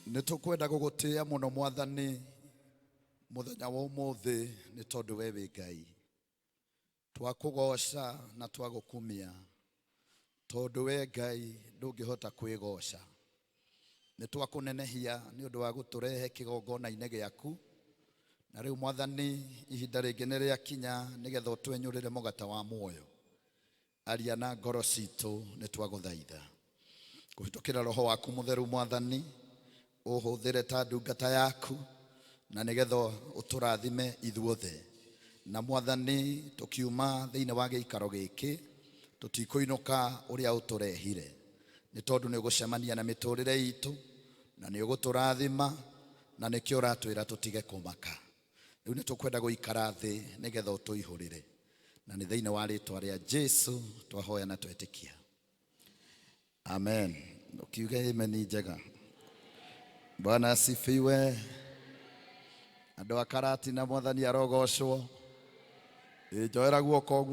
Nitukwenda gugutia muno mwathani muthenya wa umuthi ni tondu we wi Ngai. Twakugoca na twagukumia tondu we Ngai ndungihota kwigoca. Nitwakunenehia ni undu wa guturehe kigongona-ini giaku. Na riu mwathani ihinda ringi ni riakinya nigetha utwenyurire mugata wa muoyo. Aria na ngoro citu nitwaguthaitha. Kuhitukira roho waku mutheru mwathani uhuthire ta ndungata yaku na nigetha uturathime ithuothe. Na mwathani tukiuma thiine wa giikaro giki tutikuinuka uria uturehire ni tondu ni ugucemania na miturire itu na ni uguturathima na nikio uratwira tutige kumaka. Riu ni tukwenda guikara thi nigetha utuihurire na ni thiine wa ritwa ria Jesu twahoya na twetikia, amen. Ukiuge amen njega. Bwana asifiwe. Andu akarati na mwathani arogocwo. Njoera guoko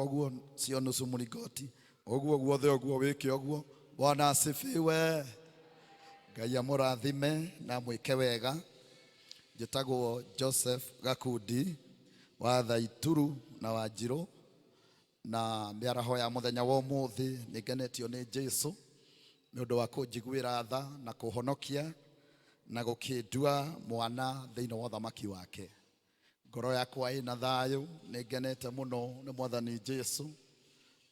guo cio nusu murigoti oguo guothe oguo wiki oguo. Bwana asifiwe. Ngai amurathime na mwike wega. Njitagwo Joseph Gakundi wa Thaituru na Wanjiru, na miaraho ya muthenya wa umuthi nigenetio ni Jesu ni undu wa kunjiguira tha na kuhonokia na gukindua mwana thiine wa thamaki wake. Ngoro yakwa ina thayu nigenete muno ni mwathani Jesu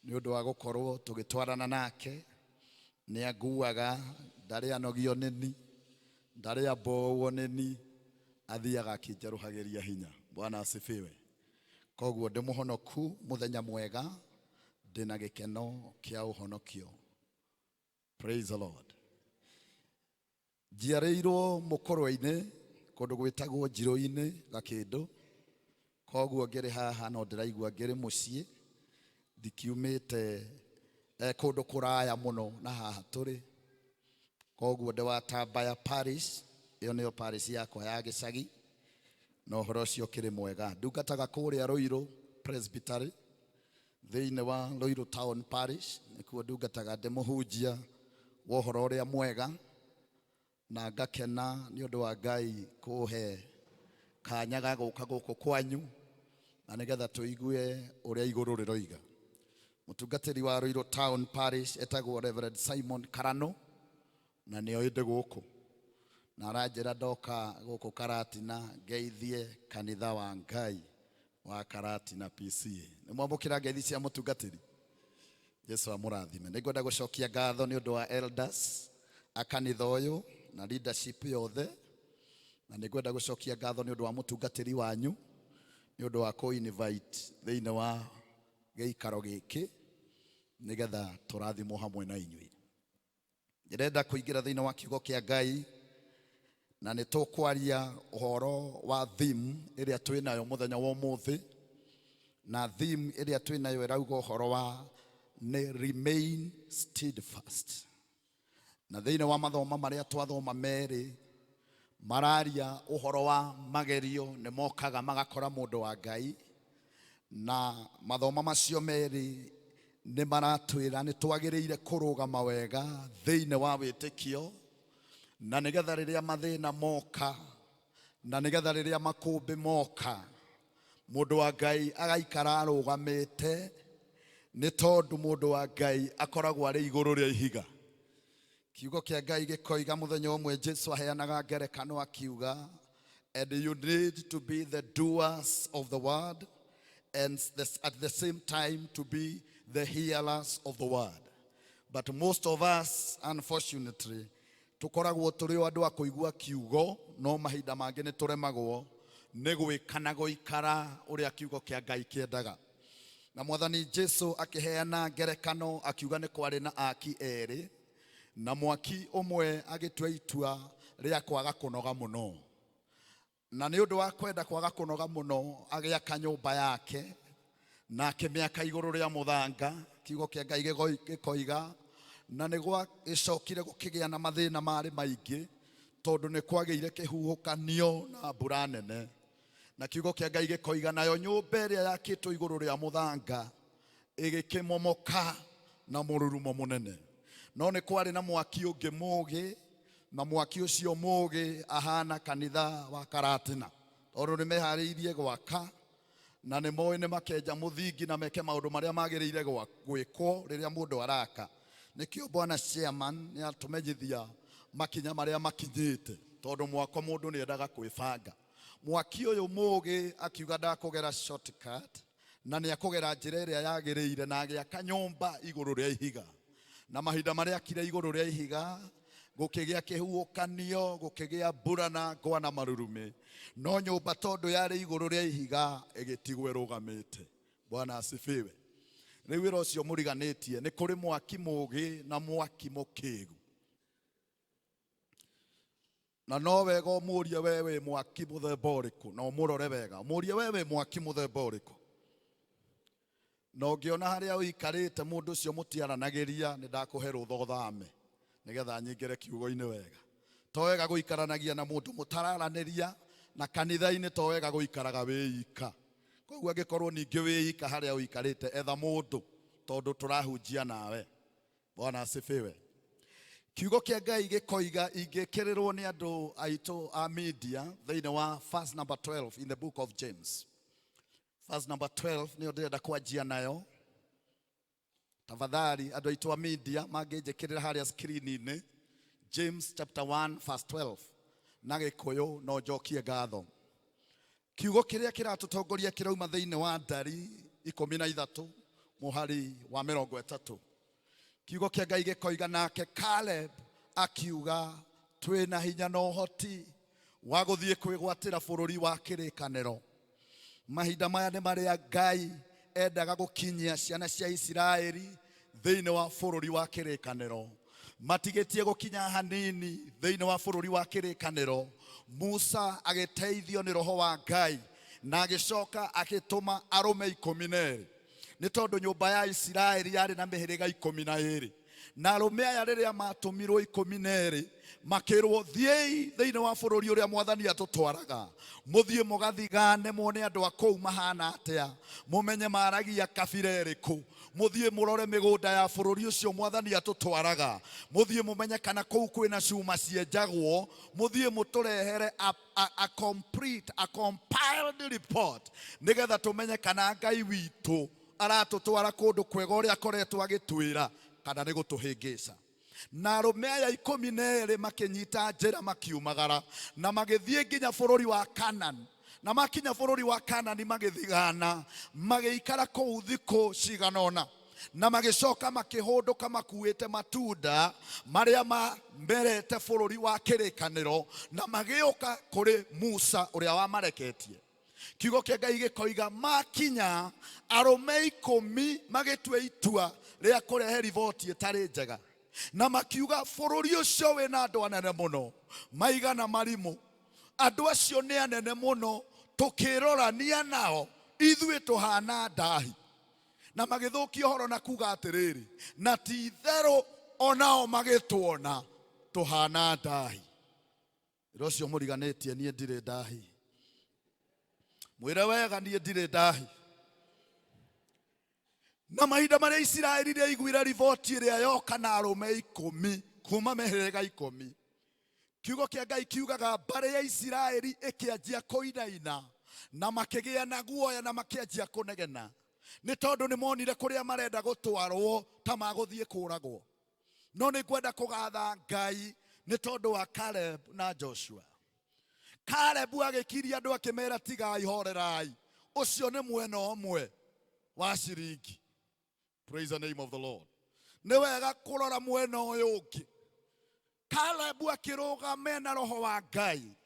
ni undu wa gukorwo tugitwarana nake. Ni aguaga ndari anogio nini ndari abowo nini athiaga akinjeruhagiria hinya. Bwana asifiwe. Koguo ndi muhonoku muthenya mwega ndina gikeno kia uhonokio. Praise the Lord. Njiareirwo mukorwa-ini kundu gwitagwo Njiro-ini Gakindu. Koguo ngiri haha no ndiraigua ngiri mucii ndikiumite kundu kuraya muno na haha turi. Koguo ndi wa Tambaya Parish, iyo niyo parish yakwa ya gicagi. No horo cio kiri mwega. Ndungataga kuria Ruiru Presbytery thiine wa Ruiru Town Parish. Nikuo ndungataga ndi muhunjia wa horo uria mwega, na ngakena ni undu wa Ngai kuhe kanya ga guka guku kwanyu na nigetha tuigue uria iguru riroiga. Mutungatiri wa Ruiru Town Parish etagwo Reverend Simon Karano na nio inde guku na aranjira ndoka guku Karatina ngeithie kanitha wa Ngai wa Karatina PCA. Ni mwamukira ngeithi cia mutungatiri. Jesu amurathime. Ningwenda gucokia ngatho ni undu wa elders akanitha uyu na leadership yothe, na ningwenda gucokia ngatho ni undu wa mutungatiri wanyu ni undu wa ku-invite thiine wa giikaro giki nigetha turathimo hamwe na inyui. Ndirenda kuingira thiine wa kiugo kia Ngai na nitukwaria uhoro wa theme iria twinayo muthenya wa umuthi, na theme iria twinayo irauga uhoro wa ne remain steadfast. Na thiine wa mathoma maria twathoma meri mararia uhoro wa magerio ni mokaga magakora mundu wa Ngai, na mathoma macio meri ni maratwira ni twagiriire kurugama wega thiine wa witikio, na nigetha riria mathina moka na nigetha riria makumbi moka mundu wa Ngai agaikara arugamite ni tondu mundu wa Ngai akoragwo ari iguru ria ihiga. Kiugo kia Ngai gikoiga muthenya umwe Jesu aheanaga ngerekano akiuga, and you need to be the doers of the word and at the same time to be the hearers of the word. But most of us unfortunately tukoragwo turi andu a kuigua kiugo no mahinda mangi ni turemagwo ni gwikana guikara uria kiugo kia Ngai kiendaga. Na mwathani Jesu akiheana ngerekano akiuga ni kwari na aki eri, na mwaki umwe agitua itua ria kwaga kunoga muno, na ni undu wa kwenda kwaga kunoga muno agiaka nyumba yake na akimiaka iguru ria muthanga. Kiugo kia Ngai gikoiga na nigwa icokire gukigia na mathina mari maingi tondu ni kwageire kihuhukanio na mbura nene. Na kiugo kia Ngai gikoiga nayo nyumba iria yakitwo iguru ria muthanga igikimomoka na mururumo munene. No ni kwari na mwaki ungi mugi na mwaki ucio mugi ahana kanitha wa Karatina tondu ni mehariirie gwaka na ni moe ni makenja muthingi na meke maundu maria magiriire gwikwo riria mundu araka. Nikio Bwana Chairman ni atumenyithia makinya maria makinyite tondu mwako mundu ni endaga kwibanga. Mwaki uyu mugi akiuga ndakugera shortcut na ni akugera njira iria yagiriire na agiaka nyumba iguru ria ihiga, na mahinda maria akire iguru ria ihiga gukigia kihuukanio gukigia mbura na ngwa na marurume, no nyumba tondu yari iguru ria ihiga igitigwo irugamite. Bwana asifiwe. Riu wira ucio muriganitie ni kuri mwaki mugi na mwaki mukigu, na no wega umurie wewe mwaki muthemba uriku na umurore wega. Umurie wewe mwaki muthemba uriku, na ungiona haria uikarite mundu ucio mutiaranagiria ni ndakuhe rutha uthame nigetha nyingire kiugo-ini wega. To wega guikaranagia na mundu mutararaniria, na kanitha-ini to wega guikaraga wiika. Koguo angikorwo ningi wiika haria uikarite etha mundu tondu turahunjia nawe. Bwana asifiwe. Kiugo kia Ngai gikoiga ingikirirwo ni andu aitu a media thiini wa verse number 12 in the book of James. Verse number 12 niyo ndirenda kwanjia nayo. Tafadhali andu aitu a media manginjikirira haria screen-ini James chapter 1 verse 12 na Gikuyu no njokie ngatho. Kiugo kiria kiratutongoria kirauma thiini wa Ndari 13 muhari wa 30. Kiugo kia Ngai gikoiga nake Caleb akiuga twina hinya na uhoti wa guthie kwigwatira bururi wa kirikaniro. Mahinda maya ni maria Ngai endaga gukinyia ciana cia Isiraeli thiini wa bururi wa kirikaniro. Matigetie gukinya hanini thiini wa bururi wa kirikaniro. Musa agiteithio ni roho wa Ngai na agicoka agituma arume 12. Ni tondu nyumba ya Isiraeli yari na mihiriga 12, na arume aya riria matumirwo 12 makirwo thiei thiini wa bururi uria mwathani atutwaraga, muthie mugathigane muone andu akou mahana atia, mumenye maragia kabira iriku, muthie murore migunda ya bururi ucio mwathani atutwaraga, muthie mumenye kana kou kwina cuma cienjagwo, muthie muturehere a complete a compiled report nigetha tumenye kana Ngai witu aratutwara kundu kwega uria akoretwo agitwira kana ni gutuhingica. Na arume aya 12 makinyita njira makiumagara na magithie nginya bururi wa Canaan, na makinya bururi wa Canaan magithigana magiikara kou thiku ciganona, na magicoka makihunduka makuite matunda maria merete bururi wa kirikaniro, na magiuka kuri Musa uria wamareketie. Kiugo kia Ngai gikoiga makinya arume 10 magitue itua ria kurehe riboti itari njega, na makiuga bururi ucio wina andu anene muno maigana marimu. Andu acio ni anene muno tukirorania nao ithui tuhana ndahi, na magithukia horo na kuga atiriri na ti itheru onao magituona tuhana ndahi. Rocio muriganitie nie ndire ndahi. Mwire wega nie ndire ndahi. Na mahinda maria Isiraeli ria iguira riboti iria yoka na arume 10 kuma mehirega 10, kiugo kia Ngai kiugaga mbari ya Isiraeli ikianjia kuinaina na makigia na guoya na makianjia kunegena, ni tondu ni monire kuria marenda gutwarwo ta maguthie kuragwo. No ni kwenda kugatha Ngai ni tondu wa Caleb na Joshua. Caleb agikiria andu akimera tigai horerai, ucio ni mwena omwe wa ciringi. Praise the name of the Lord. Ni wega kurora mwena uyu ungi. Caleb akirugama na roho wa Ngai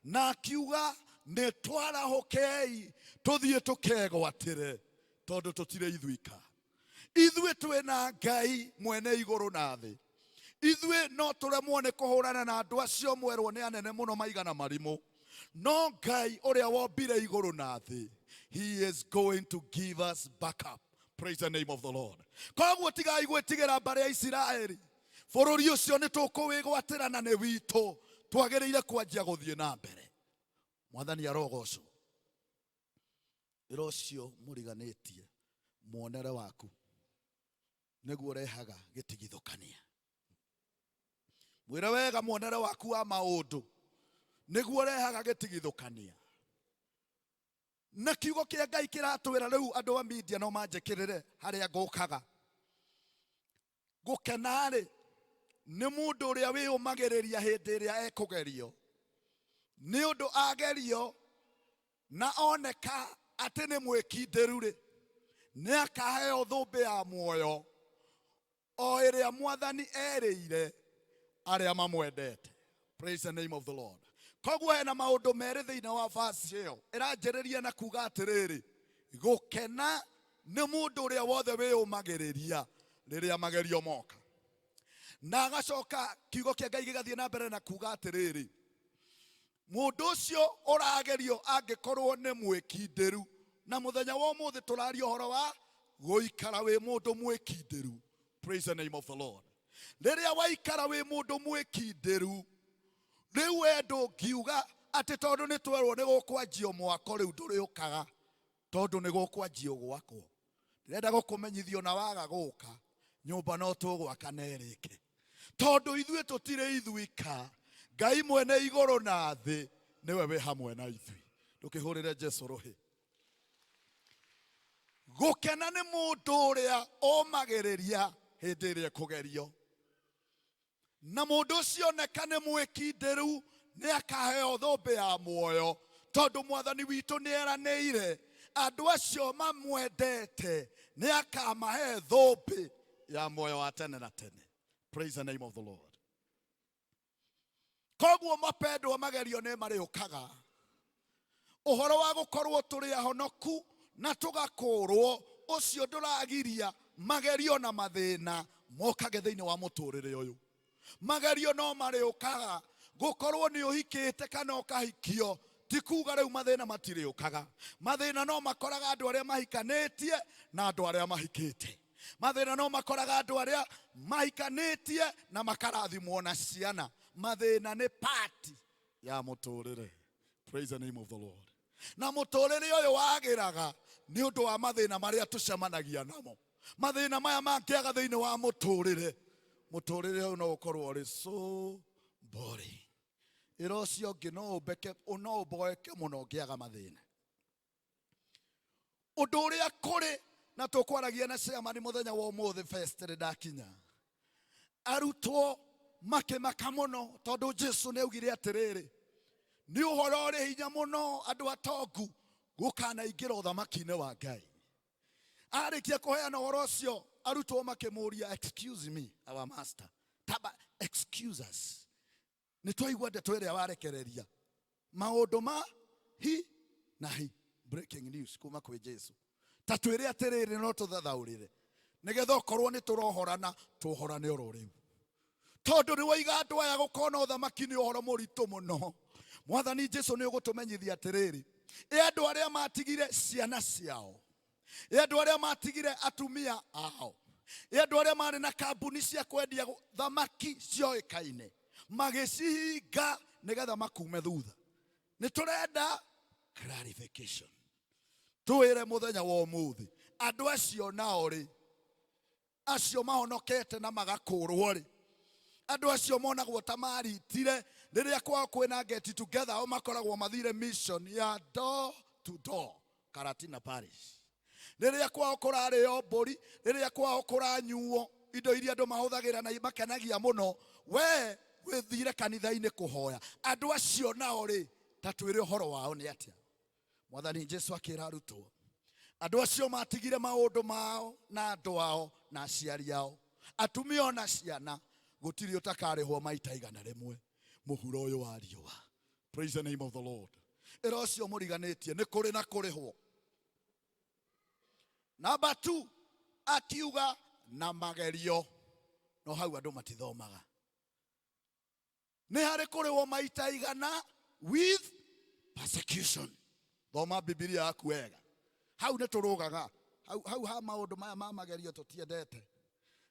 na akiuga ni twarahukei tuthie tukegwatire tondu tutire ithuika. Ithui twina Ngai mwene iguru na thi. Ithui no turemwo ni kuhurana na andu acio mwerwo ni anene muno maigana marimu. No Ngai uria wombire iguru na thi, he is going to give us backup. Praise the name of the Lord. Koguo tigai gwitigira mbari ya Isiraeli, bururi ucio ni tukuwigwatira na ni witu, twagiriire kwanjia guthie na mbere. Mwathani arogocwo. Irocio muriganitie muonere waku niguo rehaga gitigithukania. mwire wega muonere waku wa maundu niguo rehaga gitigithukania na kiugo kia Ngai kiratwira riu andu a media no manjikirire haria ngukaga gukenari ni mundu uria wiyumagiriria hindi iria ekugerio ni undu agerio na oneka ati ni mwikindiru ri ni akaheo thumbi ya muoyo o iria mwathani erire aria mamwendete. Praise the name of the Lord. Koguo hena maundu meri thiini wa verse iyo iranjiriria na kuga atiriri gukena ni mundu uria wothe wiyumagiriria riria magerio moka. Na agacoka kiugo kia Ngai gigathie na mbere na kuga atiriri mundu ucio uragerio angikorwo ni mwikindiru na muthenya wa umuthi turaria uhoro wa guikara wi mundu mwikindiru. Praise the name of the Lord. Riria waikara wi mundu mwikindiru riu wendo ngiuga ati tondu ni twerwo ni gukwanjio mwako riu nduriukaga tondu ni gukwanjio gwakwo. Ndirenda gukumenyithio na waga guka nyumba no tugwaka nerike tondu ithue tutire ithuika Ngai mwene iguru na thi niwe wi hamwe na ithui. Tukihurire Jesu ruhi. Gukena ni mundu uria omagiriria hindi iria kugerio na mundu ucio oneka ni mwikindiru ni akaheo thumbi ya muoyo tondu mwathani witu ni eraniire andu acio mamwendete ni akamahe thumbi ya muoyo wa tene na tene. Praise the name of the Lord. Koguo mapendwa magerio ni mariukaga uhoro wa gukorwo turi ahonoku na tugakurwo ucio nduragiria magerio na mathina mokage thiini wa muturire uyu. Magerio no mariukaga gukorwo ni uhikite kana ukahikio ti kuga riu mathina matiriukaga. Mathina no makoraga andu aria mahikanitie na andu aria mahikite. Mathina no makoraga andu aria mahikanitie na makarathimwo na ciana. Mathina ni part ya muturire. Praise the name of the Lord. Na muturire uyu wagiraga ni undu wa mathina maria tucemanagia namo. Mathina maya mangiaga thiini wa muturire uyu no ukorwo uri so boring. Irocio ngi no ubeke no uboeke muno ngiaga mathina. Undu uria kuri na tukwaragia na cema ni muthenya wa umuthi first ndakinya arutwo makimaka muno tondu Jesu ni augire atiriri ni uhoro uri hinya muno andu atongu gukana ingira uthamaki-ini wa Ngai. Arikia kuheana uhoro ucio arutwo makimuria excuse me our master taba excuse us ni twaigua ndeto iria warekereria maundu ma hi na hi breaking news kuma kwi Jesu ta twire atiriri no tuthathaurire nigetha ukorwo ni turohorana tuhorane oro riu tondu ni waiga andu aya gukona uthamaki ni uhoro muritu muno. Mwathani Jesu ni ugutumenyithia atiriri andu aria matigire ciana ciao andu aria matigire atumia ao andu aria mari na kambuni cia kwendia thamaki cioikaine magicihinga nigetha makume thutha. Ni turenda clarification tuwire muthenya wa umuthi andu acio nao ri acio mahonokete na magakurwo ri andu acio monagwo ta maritire riria kwao kwina get together o makoragwo mathire mission ya door to door Karatina Parish. Riria kwao kurari omburi riria kwao kuranyuo indo iria andu mahuthagira na makenagia muno we withire kanitha-ini kuhoya andu acio nao ri ta twire uhoro wao ni atia. Mwathani Jesu akira arutwo andu acio matigire maundu mao na andu ao na aciari ao atumia na ciana gutiri utakarihwo maita igana rimwe muhuro uyu wa riua. Praise the name of the Lord. Irocio muriganitie ni kuri na kurihwo. Number 2 akiuga na magerio no hau andu matithomaga ni hari kurihwo maita igana with persecution. Thoma Biblia yaku wega hau ni turugaga hau ha maundu maya ma magerio tutiendete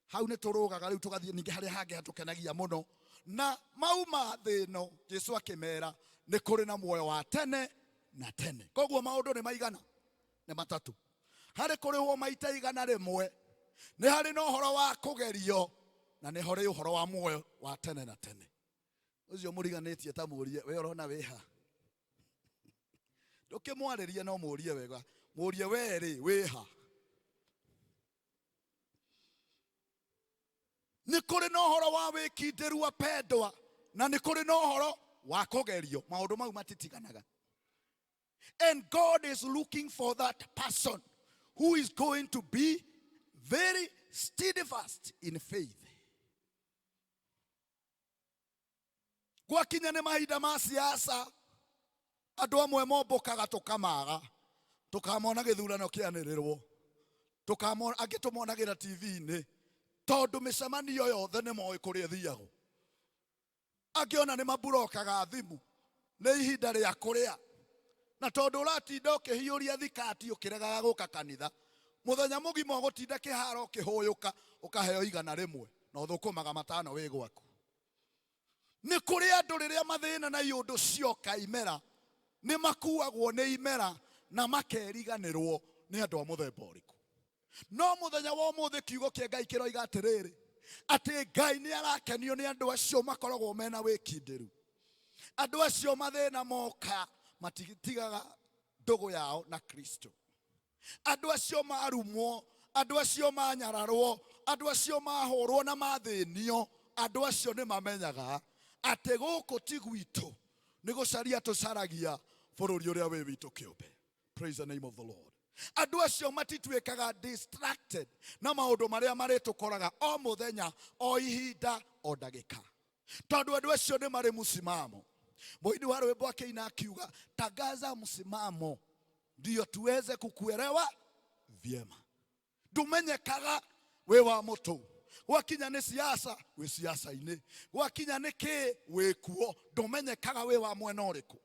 hau ni turugaga riu tugathie ningi hari hangi hatukenagia muno na mauma thino Jesu akimera ni kuri na muoyo wa tene na tene. Koguo maundu ni maigana ni matatu. Hari kurihwo maita igana rimwe ni hari no horo wa kugerio na nĩ horĩ ũhoro wa muoyo wa tene na tene. Ũcio mũriganĩtie ta mũrie we ũrona wĩha. Ndũkĩmwarĩrie no mũrie wega. Mũrie we rĩ wĩha. Nĩ kũrĩ na ũhoro wa wĩkindĩru wapendwa, na nĩ kũrĩ na ũhoro wa kũgerio. Maũndũ mau matitiganaga. And God is looking for that person who is going to be very steadfast in faith. Gwakinya nĩ mahinda ma siasa, andũ amwe mombũkaga tũkamaga, tũkamona gĩthurano kĩanĩrĩrwo, tũkamona angĩ tũmonagĩra TV-inĩ, tondũ mĩcemanio yothe nĩ moĩ kũrĩa thiagwo. Angĩ ona nĩ maburokaga thimũ, nĩ ihinda rĩa kũrĩa. Na tondũ ũratinda ũkĩhiũria thikati ũkĩregaga gũka kanitha, mũthenya mũgima ũgũtinda kĩharo ũkĩhũyũka ũkaheo igana rĩmwe na ũthũkũmaga matano wĩ gwaku. Nĩ kũrĩ andũ rĩrĩa mathĩna na iũndũ cioka imera, nĩ makuagwo nĩ imera na makeriganĩrwo nĩ andũ a mũthemba ũrĩkũ. No mũthenya wa ũmũthĩ kiugo kĩa Ngai kĩroiga atĩrĩrĩ, atĩ Ngai nĩ arakenio nĩ andũ acio makoragwo mena wĩkindĩru. Andũ acio mathĩna moka matitigaga ndũgũ yao na Kristo. Andũ acio marumwo, andũ acio manyararwo, andũ acio mahũrwo na mathĩnio, andũ acio nĩ mamenyaga atĩ gũkũ ti gwitũ, nĩ gũcaria tũcaragia bũrũri ũrĩa wĩ witũ kĩũmbe. Praise the name of the Lord. Andũ acio matituĩkaga distracted na maũndũ marĩa marĩtũkoraga o mũthenya, o ihinda, o ndagĩka. Tondũ andũ acio nĩ marĩ msimamo. Mũini wa rwĩmbo akĩina akiuga, tangaza msimamo ndio tuweze kukuelewa vyema. Ndumenyekaga we wa mũtũ. Gwakinya nĩ siasa we siasa-inĩ. Gwakinya nĩ kĩ we kuo. Ndumenyekaga we wa mwena ũrĩkũ.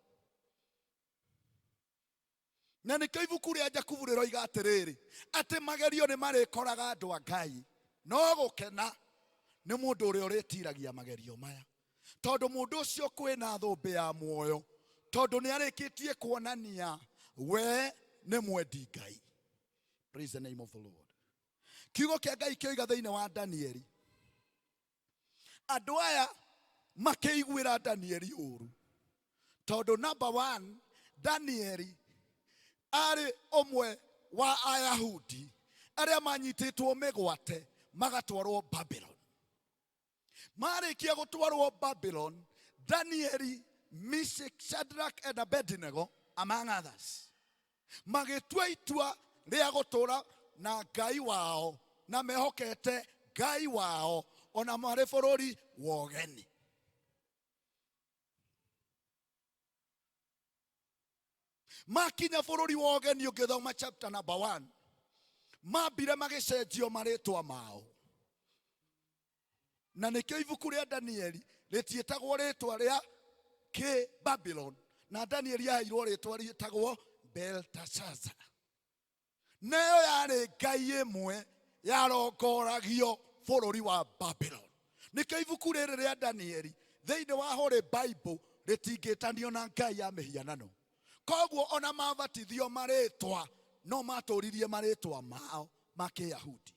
Na nĩkĩo ibuku rĩa Jakubu rĩroiga atĩrĩrĩ, atĩ magerio nĩ marĩkoraga andũ a Ngai, no gũkena nĩ mũndũ ũrĩa ũrĩtiragia magerio maya. Tondũ mũndũ ũcio kwĩna thũmbĩ ya muoyo, tondũ nĩ arĩkĩtie kuonania we nĩ mwendi Ngai. Praise the name of the Lord. Kiugo kĩa Ngai kĩoiga thĩinĩ wa Danieli, andũ aya makĩiguĩra Danieli ũru. Tondũ number one, Danieli arĩ ũmwe wa Ayahudi arĩa manyitĩtwo mĩgwate magatwarwo Babylon. Marĩkia gũtwarwo Babylon, Danieli, Meshach, Shadrach and Abednego, among others, magĩtua itua rĩa gũtũra na Ngai wao na mehokete Ngai wao ona marĩ bũrũri wa ũgeni. Makinya bũrũri wa ũgeni ũngĩthoma chapter number 1, mambire magĩcenjio marĩtwa mao. Na nĩkĩo ibuku rĩa Danieli rĩtiĩtagwo rĩtwa rĩa kĩ Babylon, na Danieli yaheirwo rĩtwa rĩtagwo Belteshazzar. Nayo yarĩ ngai ĩmwe yarongoragio bũrũri wa Babylon. Nĩkĩo ibuku rĩrĩ rĩa Danieli thĩinĩ wa Holy Bible rĩtingĩtanio na ngai ya mĩhianano. Koguo ona mabatithio marĩtwa no matũririe marĩtwa mao ma Kĩyahudi.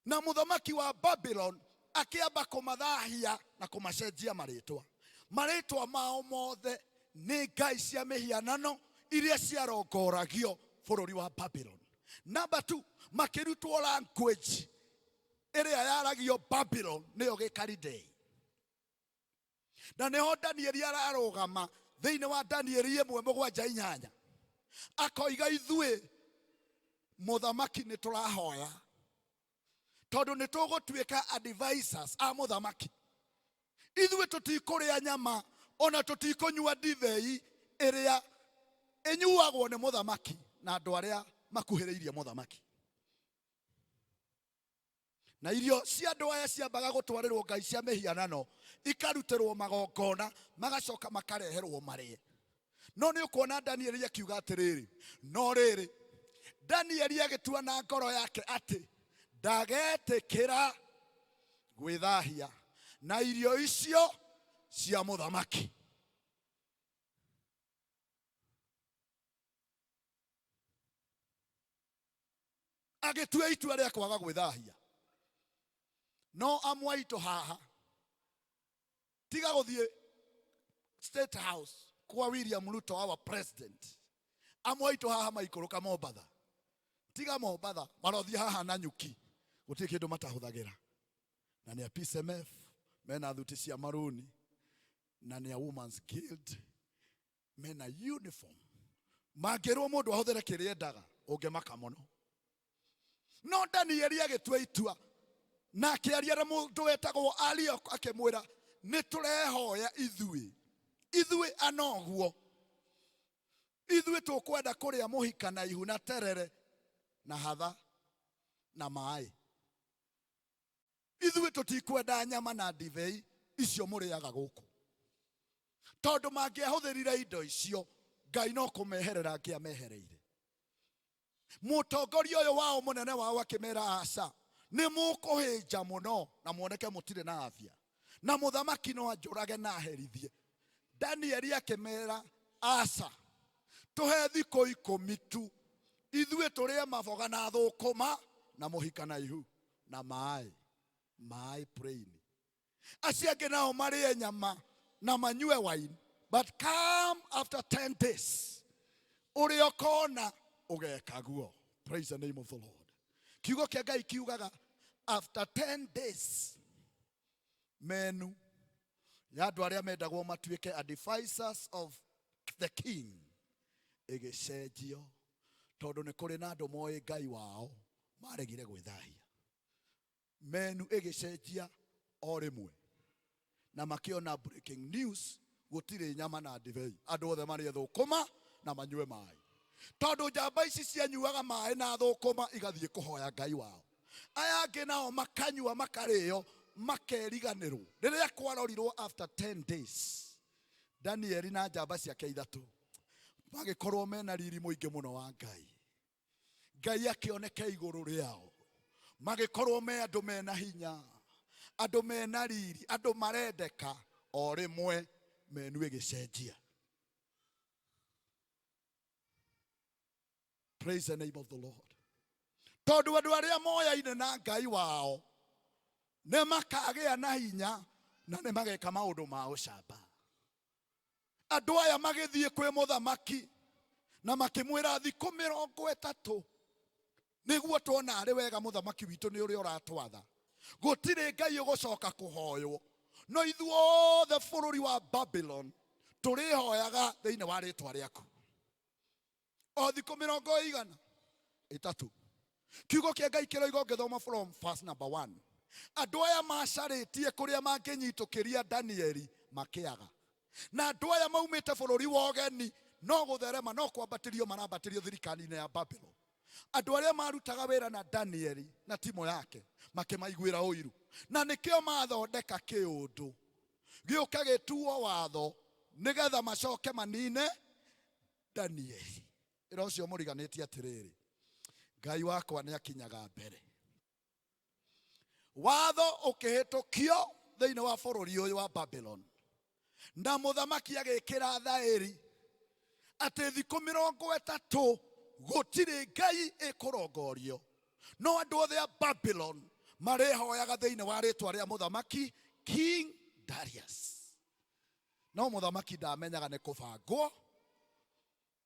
Na mũthamaki wa Babylon akĩamba kũmathahia na kũmacenjia marĩtwa. Marĩtwa mao mothe nĩ ngai cia mĩhianano iria ciarongoragio bũrũri wa Babylon. Number 2, makĩrutwo language ĩrĩa yaragio Babylon nĩyo Gĩkalidei. Na nĩho Danieli ararũgama thĩinĩ wa Danieli 1:7-8. Akoiga ithuĩ mũthamaki nĩ tũrahoya, tondũ nĩ tũgũtuĩka advisors a mũthamaki. Ithuĩ tũtikũrĩa nyama ona tũtikũnyua ndibei ĩrĩa ĩnyuagwo nĩ mũthamaki na andũ arĩa makuhĩrĩirie mũthamaki. Na irio cia andũ aya ciambaga gũtwarĩrwo ngai cia mĩhianano, ikarutĩrwo magongona, magacoka makareherwo marĩe. No nĩ ũkuona Danieli akiuga atĩrĩrĩ, no rĩrĩ Danieli agĩtua na ngoro yake atĩ ndagetĩkĩra gwĩthahia na irio icio cia mũthamaki. Agĩtua itua rĩa kwaga gwĩthahia. no amwaito haha tiga guthie State House kwa William Ruto our president amwaito haha maikoroka Mombatha tiga Mombatha marothi haha na nyuki guti kindu matahuthagira na ni a PSMF mena thuti cia maruni na ni a Women's Guild mena uniform mangirwo mundu ahuthere kiriendaga ungemaka muno no Danieli agitua itua na akiaria na mundu wetagwo Ariok akimwira ni turehoya ithui anoguo ithui tukwenda kuria muhika na ihu na terere na hatha na mai ithui tutikwenda nyama na divei icio muriaga guku tondu mangiahũthĩrire indo icio Ngai no kumeherera angiamehereire mutongoria uyu wao munene wao akimera aca ni mukuhinja muno na muoneke mutire na afya na muthamaki no anjurage na herithie Danieli akimera aca tuhe thiko 10 tu ithuĩ turie maboga na thũkũma na muhika na ihu na mai plain acio angĩ nao marie nyama na manyue wine but come after 10 days uri okona ugekaguo. Praise the name of the Lord. Kiugo kia Ngai kiugaga after 10 days menu ya andu aria mendagwo matuike advisors of the king igicenjio tondu ni kuri na andu moe Ngai wao maregire gwithahia menu igicenjia o rimwe na makiona breaking news gutire nyama na divei andu othe marie thũkũma na manyue mai tondu njamba ici cianyuaga mai na thũkũma igathie kuhoya Ngai wao aya angĩ nao makanyua makario makeriganirwo riria kwarorirwo after 10 days Danieli na njamba ciake ithatu magikorwo mena riri muingi muno wa Ngai akioneke iguru riao magikorwo me andu mena hinya andu mena riri andu marendeka o rimwe menu igicenjia. Praise the name of the Lord. Tondu andu aria moyaine na Ngai wao ne makagĩa na hinya na ne mageka maundu ma ucamba andu aya magithie kwi muthamaki na makimwira thikũ 30 niguo tuona ari wega muthamaki witu ni uri uratwatha gutire Ngai ugucoka kuhoywo no ithuothe bũrũri wa Babylon turihoyaga thiini wa ritwa riaku o thikũ 30 kiugo kia Ngai kiroiga ngithoma from verse number 1 andu aya macaritie kuria manginyitukĩria Danieli makiaga na andu aya maumite bũrũri wa ũgeni no gutherema no kwambatirio marambatirio thirikari-inĩ ya Babylon andu aria marutaga wira na Danieli na timo yake makimaiguira ũiru na nikio mathondeka kiundu gĩũka gĩtuo watho nigetha macoke manine Danieli ira ucio mũriganĩtie atirĩrĩ Ngai wakwa nĩ akinyaga mbere watho ukihĩtũkio thĩinĩ wa bũrũri ũyũ wa Babylon na muthamaki agĩkĩra thaĩri atĩ thikũ 30 gutire Ngai ĩkũrongorio no andu othe a Babylon marehoyaga thĩinĩ wa rĩtwa rĩa muthamaki King Darius no muthamaki ndamenyaga nĩ kũbangwo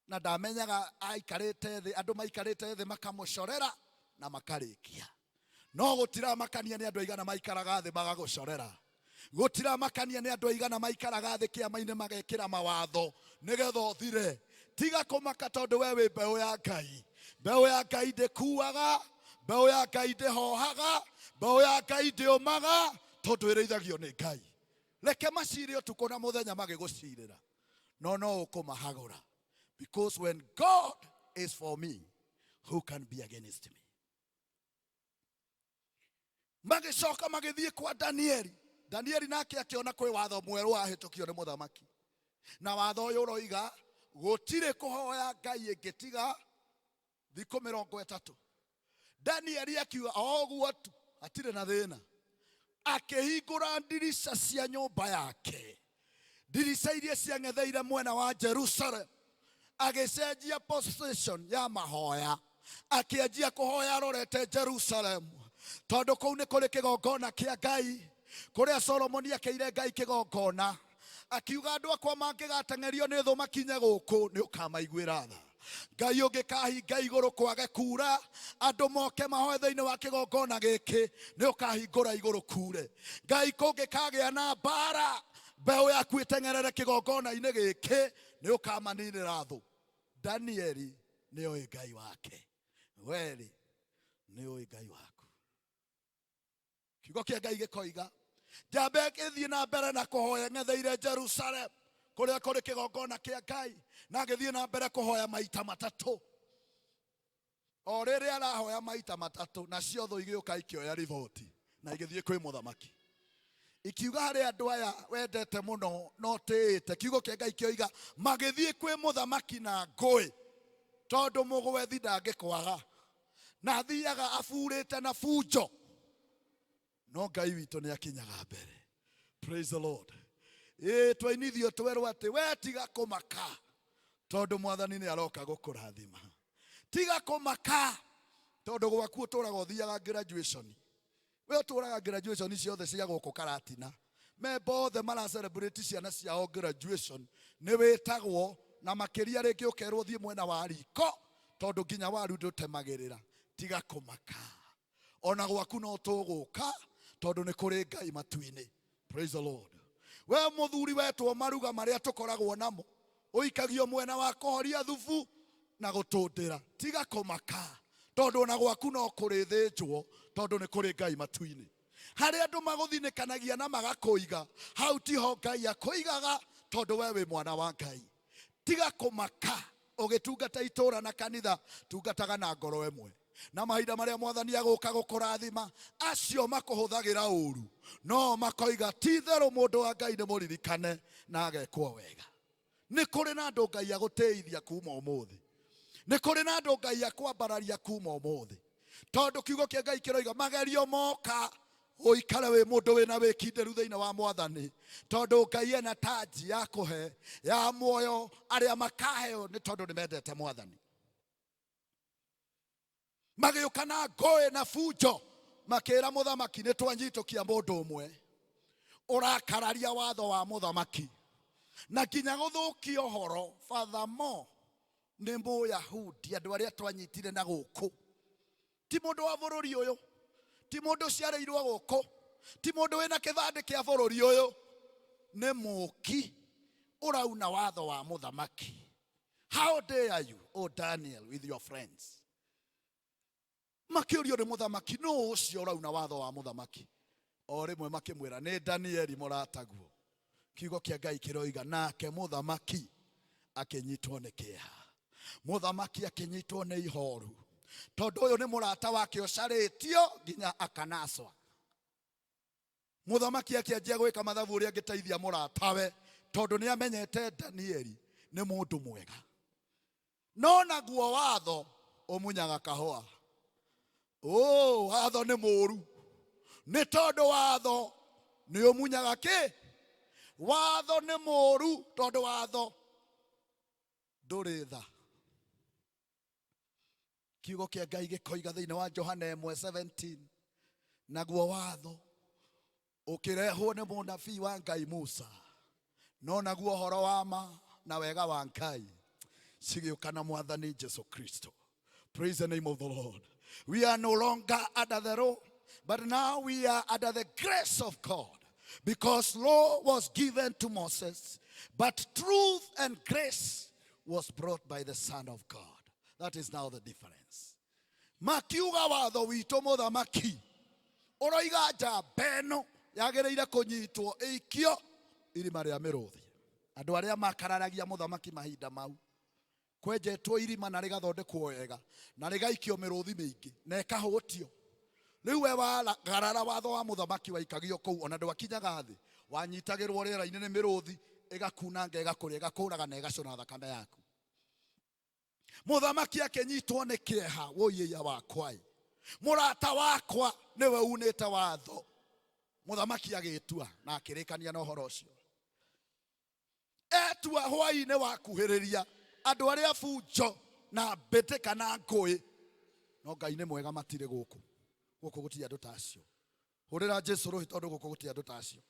na ndamenyaga aikarĩte thĩ andu maikarĩte thĩ makamũcorera na makarĩkia no gutira makania nĩ andu aigana maikaraga thĩ magagũcorera gutira makania nĩ andu aigana maikaraga thĩ kĩama-inĩ magekĩra mawatho nĩgetha ũthire tiga kũmaka tondu we wĩ mbeũ ya Ngai mbeũ ya Ngai ndĩkuaga mbeũ ya Ngai ndĩhohaga mbeũ ya Ngai ndĩũmaga tondu ĩrĩithagio nĩ Ngai reke macire ũtukũ na mũthenya magĩgũcirĩra no ũkũmahagũra because when God is for me who can be against me magicoka magithie kwa Danieli nake akiona kwĩ watho mwerũ wahĩtũkio nĩ muthamaki na watho ũyũ ũroiga gutire kuhoya Ngai ĩngĩtiga thikũ 30 Danieli akiuga oguo tu atire na thĩna akĩhingũra ndirica cia nyũmba yake ndirica iria ciang'etheire mwena wa Jerusalem agĩcenjia position ya mahoya akĩanjia kuhoya arorete Jerusalem tondu kou ni kuri kigongona kia Ngai kuria Solomoni akeire Ngai kigongona akiuga andu akwa mangigatengerio ni thu makinye guku ni ukamaiguira tha. Ngai ungikahinga iguru kwage kura andu moke mahoe thiini wa kigongona giki ni ukahingura iguru kure. Ngai kungikagia na mbara mbeu yaku itengerere kigongona-ini giki ni ukamaninira thu. Danieli ni oi Ngai wake, weri ni oi Ngai waku. Kiugo kia Ngai gikoiga njambe ngithii na mbere na kuhoya ngetheire Jerusalem kuria kuri kigongona kia Ngai, na ngithii na mbere kuhoya maita matatu. O riri arahoya maita matatu nacio thu igiuka ikioya riboti na igithii kwi muthamaki ikiuga hari andu aya wendete muno no tiite. Kiugo kia Ngai kioiga magithii kwi muthamaki na ngui tondu mugwethi ndangikwaga na thiaga afurite na funjo, no Ngai witu ni akinyaga mbere. Praise the Lord. Twainithio twerwo ati we tiga kumaka tondu mwathani ni aroka gukurathima. Tiga kumaka tondu gwaku uturaga uthiaga graduation. We uturaga graduation ciothe cia guku Karatina. Memba othe mara celebrate ciana ciao graduation ni witagwo na makiria ringi ukerwo thie mwena wa riko tondu nginya waru ndutemagirira. Tiga kumaka, ona gwaku no tuguka tondu ni kuri Ngai matu-ini. Praise the Lord. We muthuri wetwo maruga maria tukoragwo namo uikagio mwena wa kuhoria thubu na gutundira. Tiga kumaka tondu ona gwaku no kuri thinjwo tondu ni kuri Ngai matu-ini. Hari andu maguthinikanagia na magakuiga, hau tiho Ngai akuigaga tondu we wi mwana wa Ngai. Tiga kumaka ugitungata itura na kanitha tungataga na ngoro emwe, na mahinda maria mwathani aguka gukurathima acio makuhuthagira uru no makoiga ti theru mundu wa Ngai ni muririkane na agekwo wega. Ni kuri na andu Ngai agutithia kuma umuthi, ni kuri na andu Ngai akwambararia kuma umuthi tondu kiugo kia Ngai kiroiga magerio moka uikare wi mundu wina wikinderu thiini wa mwathani tondu Ngai ena taji ya kuhe ya muoyo aria makaheo ni tondu ni mendete mwathani. Magiuka na ngui na funjo makira muthamaki ni twanyitukia mundu umwe urakararia watho wa muthamaki na nginya guthukia uhoro. Furthermore ni Muyahudi andu aria twanyitire na guku ti mundu wa bururi uyu, ti mundu ciareirwo guku, ti mundu wina kithandi kia bururi uyu, ni muki urauna watho wa muthamaki. How dare you, oh Daniel, with your friends? Makiurio ni muthamaki no ucio urauna watho wa muthamaki. O rimwe makimwira ni Danieli murataguo. Kiugo kia Ngai kiroiga nake muthamaki akinyitwo ni kieha, muthamaki akinyitwo ni ihoru tondu uyu ni murata wake ucaritio nginya akanaswa. Muthamaki akianjia gwika mathabu uria angiteithia muratawe tondu ni amenyete Danieli ni mundu mwega, no naguo watho umunyaga kahua. Oh, watho ni muru ni tondu watho ni umunyaga ki? Watho ni muru tondu watho nduri tha. Kiugo kia Ngai gikoiga thiini wa Johana 1:17 naguo watho ukirehwo ni munabii wa Ngai Musa, no naguo horo wa ma na wega wa Ngai cigiuka na mwathani Jesu Kristo. Praise the name of the Lord. We are no longer under the law, but now we are under the grace of God, because law was given to Moses, but truth and grace was brought by the Son of God. That is now the difference. Makiuga watho wito muthamaki uroiga njamba ino yagereire kunyitwo ikio irima ria miruthi. Andu aria makararagia muthamaki mahinda mau kwenjetwo irima na rigathondekwo wega na rigaikio miruthi mingi na ikahutio. Riu we wagarara watho wa muthamaki waikagio kou, ona ndwakinyaga thi wanyitagirwo riera-ini ni miruthi igakunanga igakuria igakuraga na igacuna thakame yaku. Muthamaki akinyitwo ni kieha woiya wakwa, murata wakwa niwe unite watho. Muthamaki agitua na akirikania na uhoro ucio. Etua hwai-ini wakuhiriria andu aria funjo na mbete kana ngui, no Ngai ni mwega matire guku. guku guti andu tacio hurira Jesu ruhi tondu guku guti andu tacio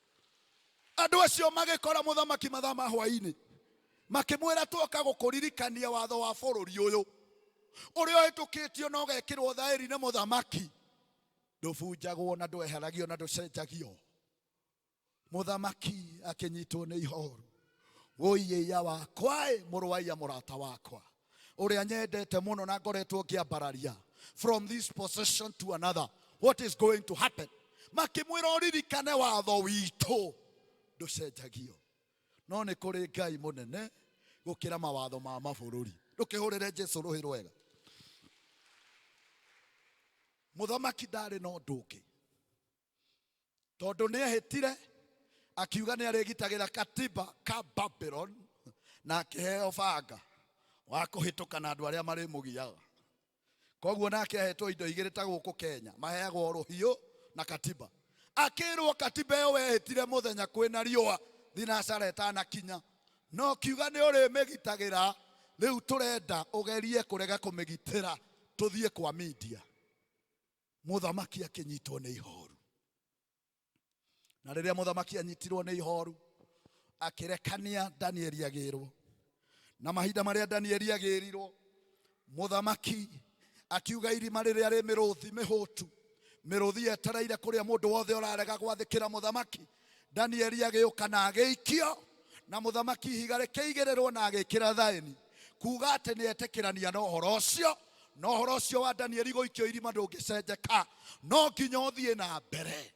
andu acio magikora muthamaki mathama hwaini makimwira tuoka gukuririkania watho wa bururi uyu uria hitukitio no gekirwo thairi ne muthamaki ndubunjagwo na ndweheragio na nducenjagio muthamaki akinyitwo ni ihoru woiya wakwa muru wa iya murata wakwa uria nyendete muno na ngoretwo ngiambararia from this possession to another what is going to happen makimwira uririkane watho witu nducenjagio no ni kuri Ngai munene gukira mawatho ma mabururi ndukihurire Jesu ruhi rwega muthamaki ndari no nduki tondu ni ehitire akiuga ni arigitagira katiba ka Babylon na akiheo banga wa kuhituka na andu aria mari mugiaga koguo nake ahetwo indo igiri ta guku Kenya maheagwo ruhiu na katiba akirwo katiba yo wehitire muthenya kwina riua thinacara etana kinya no kiuga ni uri migitagira riu turenda ugerie kurega kumigitira tuthie kwa media muthamaki akinyitwo ni ihoru na riria muthamaki anyitirwo ni ihoru akirekania Danieli agirwo na mahinda maria Danieli agirirwo muthamaki akiuga irima riria ri miruthi mihutu miruthi etereire kuria mundu wothe urarega gwathikira muthamaki Danieli agiuka na agiikio na muthamaki ihiga rikiigirerwo na agikira thaini kuga ati ni etikirania na uhoro ucio wa Danieli guikio irima ndungicenjeka no nginya uthie na mbere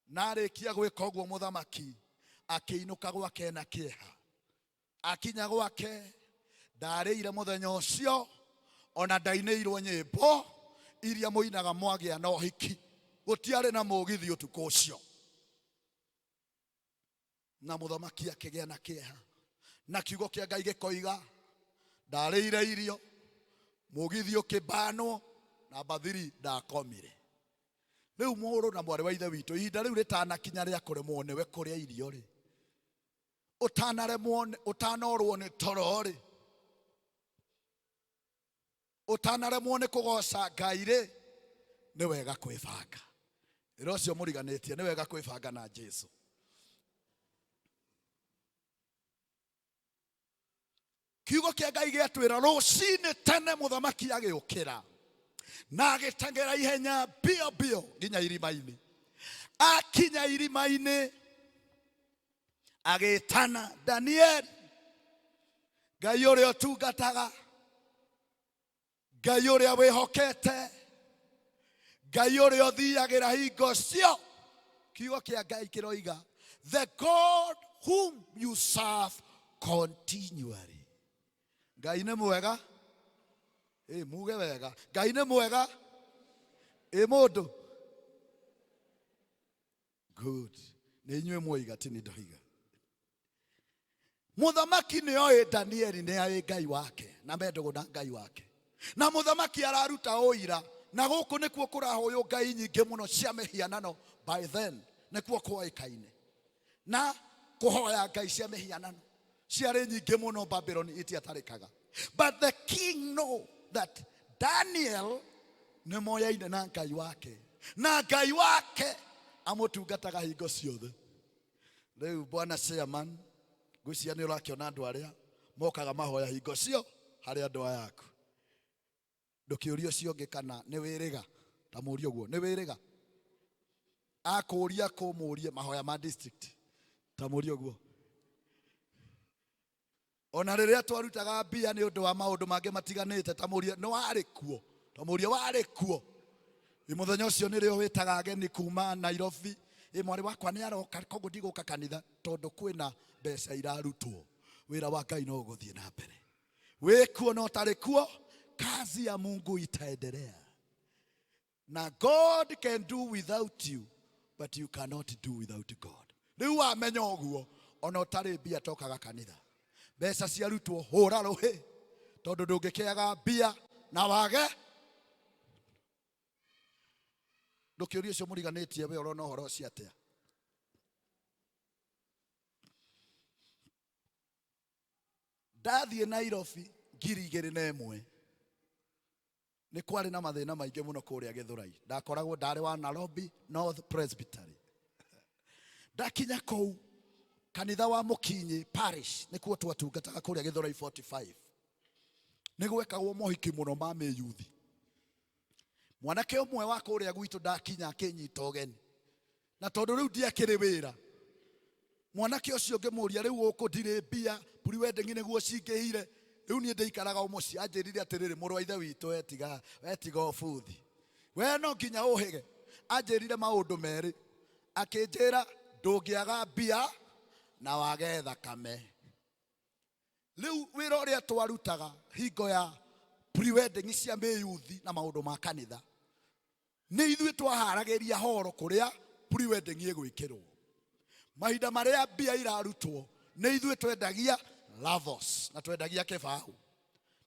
na arikia gwika uguo muthamaki akiinuka gwake na kieha akinya gwake ndarĩire muthenya ucio ona ndainĩirwo nyĩmbo iria muinaga mwagia na ũhiki gutiarĩ na mũgithi ũtukũ ũcio na muthamaki akĩgĩa na kĩeha na kiugo kĩa Ngai gĩkoiga ndarĩire irio mũgithi ũkĩbanwo na bathiri ndakomire rĩu mũrũ na mwarĩ wa ithe witũ ihinda rĩu rĩtanakinya rĩa kũremwo nĩwe kũrĩa irio rĩ utanorwo nĩ toro rĩ utanaremwo nĩ kũgoca Ngai rĩ nĩ wega kwĩbanga ĩro cio mũriganĩtie nĩ wega kwĩbanga na Jesu kiugo kĩa Ngai gĩatwĩra rũcinĩ tene muthamaki agĩũkĩra na agĩteng'era ihenya bio bio nginya irima-inĩ akinya irima-inĩ agĩtana Danieli Ngai ũrĩa ũtungataga Ngai ũrĩa wĩhokete Ngai ũrĩa ũthiagĩra hingo cio kiugo kĩa Ngai kĩroiga the God whom you serve continually Ngai nĩ mwega muge wega Ngai nĩ mwega mũndũ good nĩ inyuĩ mwoiga ti nĩ ndoiga muthamaki nĩoĩ Danieli nĩ arĩ Ngai wake na mendagwo na Ngai wake na muthamaki araruta ũira na gũkũ nĩkuo kũrahũywo Ngai nyingĩ mũno cia mĩhianano by then nĩkuo kũoĩkaine na kũhoya Ngai cia mĩhianano ciarĩ nyingĩ mũno Babylon itiatarĩkaga but the king know that Daniel nĩ moyaine na Ngai wake na Ngai wake amũtungataga hingo ciothe rĩu bwana chairman ngwĩciria nĩ ũrakĩona andũ arĩa mokaga mahoya hingo cio harĩ andũ aya aku ndũkĩũria ũcio ũngĩ kana nĩ wĩrĩga ta mũũrie ũguo nĩ wĩrĩga akũũria kũmũũrie mahoya ma district ta mũũrie ũguo ona rĩrĩa twarutaga mbia nĩ ũndũ wa maũndũ mangĩ matiganĩte ta mũũrie nĩ warĩ kuo ta mũũrie warĩ kuo mũthenya ũcio nĩrĩo wĩtaga ageni kuma Nairobi mwarĩ wakwa nĩ aroka koguo ndigũka kanitha tondũ kwĩna mbeca irarutwo wĩra wa Ngai no gũthiĩ na mbere wĩkuo no tarĩ kuo kazi ya Mungu itaendelea na God can do without you but you cannot do without God rĩu wamenya ũguo ona ũtarĩ mbia tokaga kanitha mbeca ciarutwo hũra rũhĩ tondũ ndũngĩkĩaga mbia na wage ndũkĩũria ũcio mũriganĩtie we ũrona ũhoro ũcio atĩa ndathiĩ Nairobi 2001 Nĩ kwarĩ na mathĩna maingĩ mũno kũrĩa Gĩthũrai. Ndakoragwo ndarĩ wa Nairobi North Presbytery. Ndakinya kũu kanitha wa Mũkinyi Parish nĩkuo twatungataga kũrĩa Gĩthũrai 45. Nĩgwekagwo mohiki mũno ma mĩyuthi. Mwanake ũmwe wa kũrĩa gwitũ ndakinya akĩnyita ũgeni. Na tondũ rĩu ndiakĩrĩ wĩra, mwanake ũcio ngĩmũria rĩu ũkũ ndirĩ mbia, pre-wedding nĩguo cingĩhire. Rĩu niĩ ndĩikaraga mũciĩ, anjĩrire atĩrĩrĩ, mũrũ wa ithe witũ wetiga ũbuthi. We no nginya ũhĩge. Anjĩrire maũndũ merĩ. Akĩnjĩra ndũngĩaga mbia na wage thakame. Rĩu wĩra ũrĩa twarutaga hingo ya pre-wedding cia mĩyuthi na maũndũ ma kanitha, nĩ ithuĩ twaharagĩria horo kũrĩa pre-wedding ĩgwĩkĩrwo. Mahinda marĩa mbia irarutwo nĩ ithuĩ twendagia Lavos na twendagia kĩbaũ.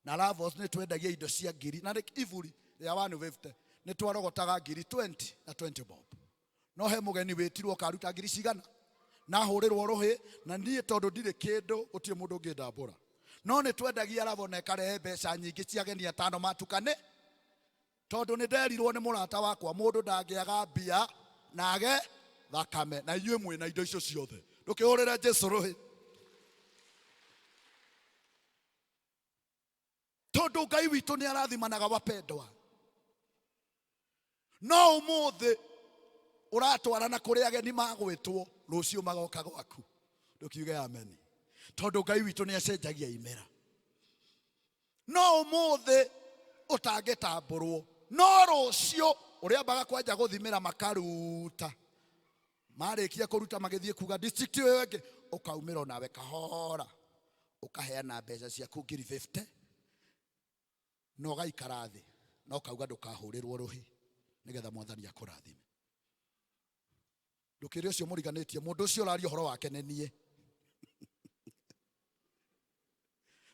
Na Lavos nĩ twendagia indo cia ngiri na iburi ya 150 nĩ twarogotaga ngiri 20 na 20 bob. No he mũgeni wĩtirwo karuta ngiri cigana na hũrĩrwo rũhĩ, na niĩ tondũ ndirĩ kĩndũ gũtirĩ mũndũ ũngĩndambũra. No nĩ twendagia Lavos na ĩkarehe mbeca nyingĩ cia ageni atano matukane, tondũ nĩ nderirwo nĩ mũrata wakwa mũndũ ndangĩaga mbia na age thakame. Na inyuĩ mwĩna indo icio ciothe, ndũkĩhũrĩre Jesũ rũhĩ. Tondũ Ngai witũ nĩ arathimanaga wapendwa. No ũmũthĩ ũratwarana kũrĩa ageni magwĩtwo, rũciũ magoka gwaku. Ndũkiuge amen. Tondũ Ngai witũ nĩ acenjagia imera. No ũmũthĩ ũtangĩtambũrwo, no rũciũ ũrĩambaga kwanja gũthimĩra makaruta. Marĩkia kũruta magĩthiĩ kuga district ĩyo ĩngĩ, ũkaumĩra nawe kahora, ũkaheana mbeca ciaku ngiri 50, na ũgaikara thĩ, na ũkauga ndũkahũrĩrwo rũhĩ nĩgetha Mwathani akũrathime. Ndũkĩrĩ ũcio mũriganĩtie, mũndũ ũcio ũraria ũhoro wake nĩ niĩ.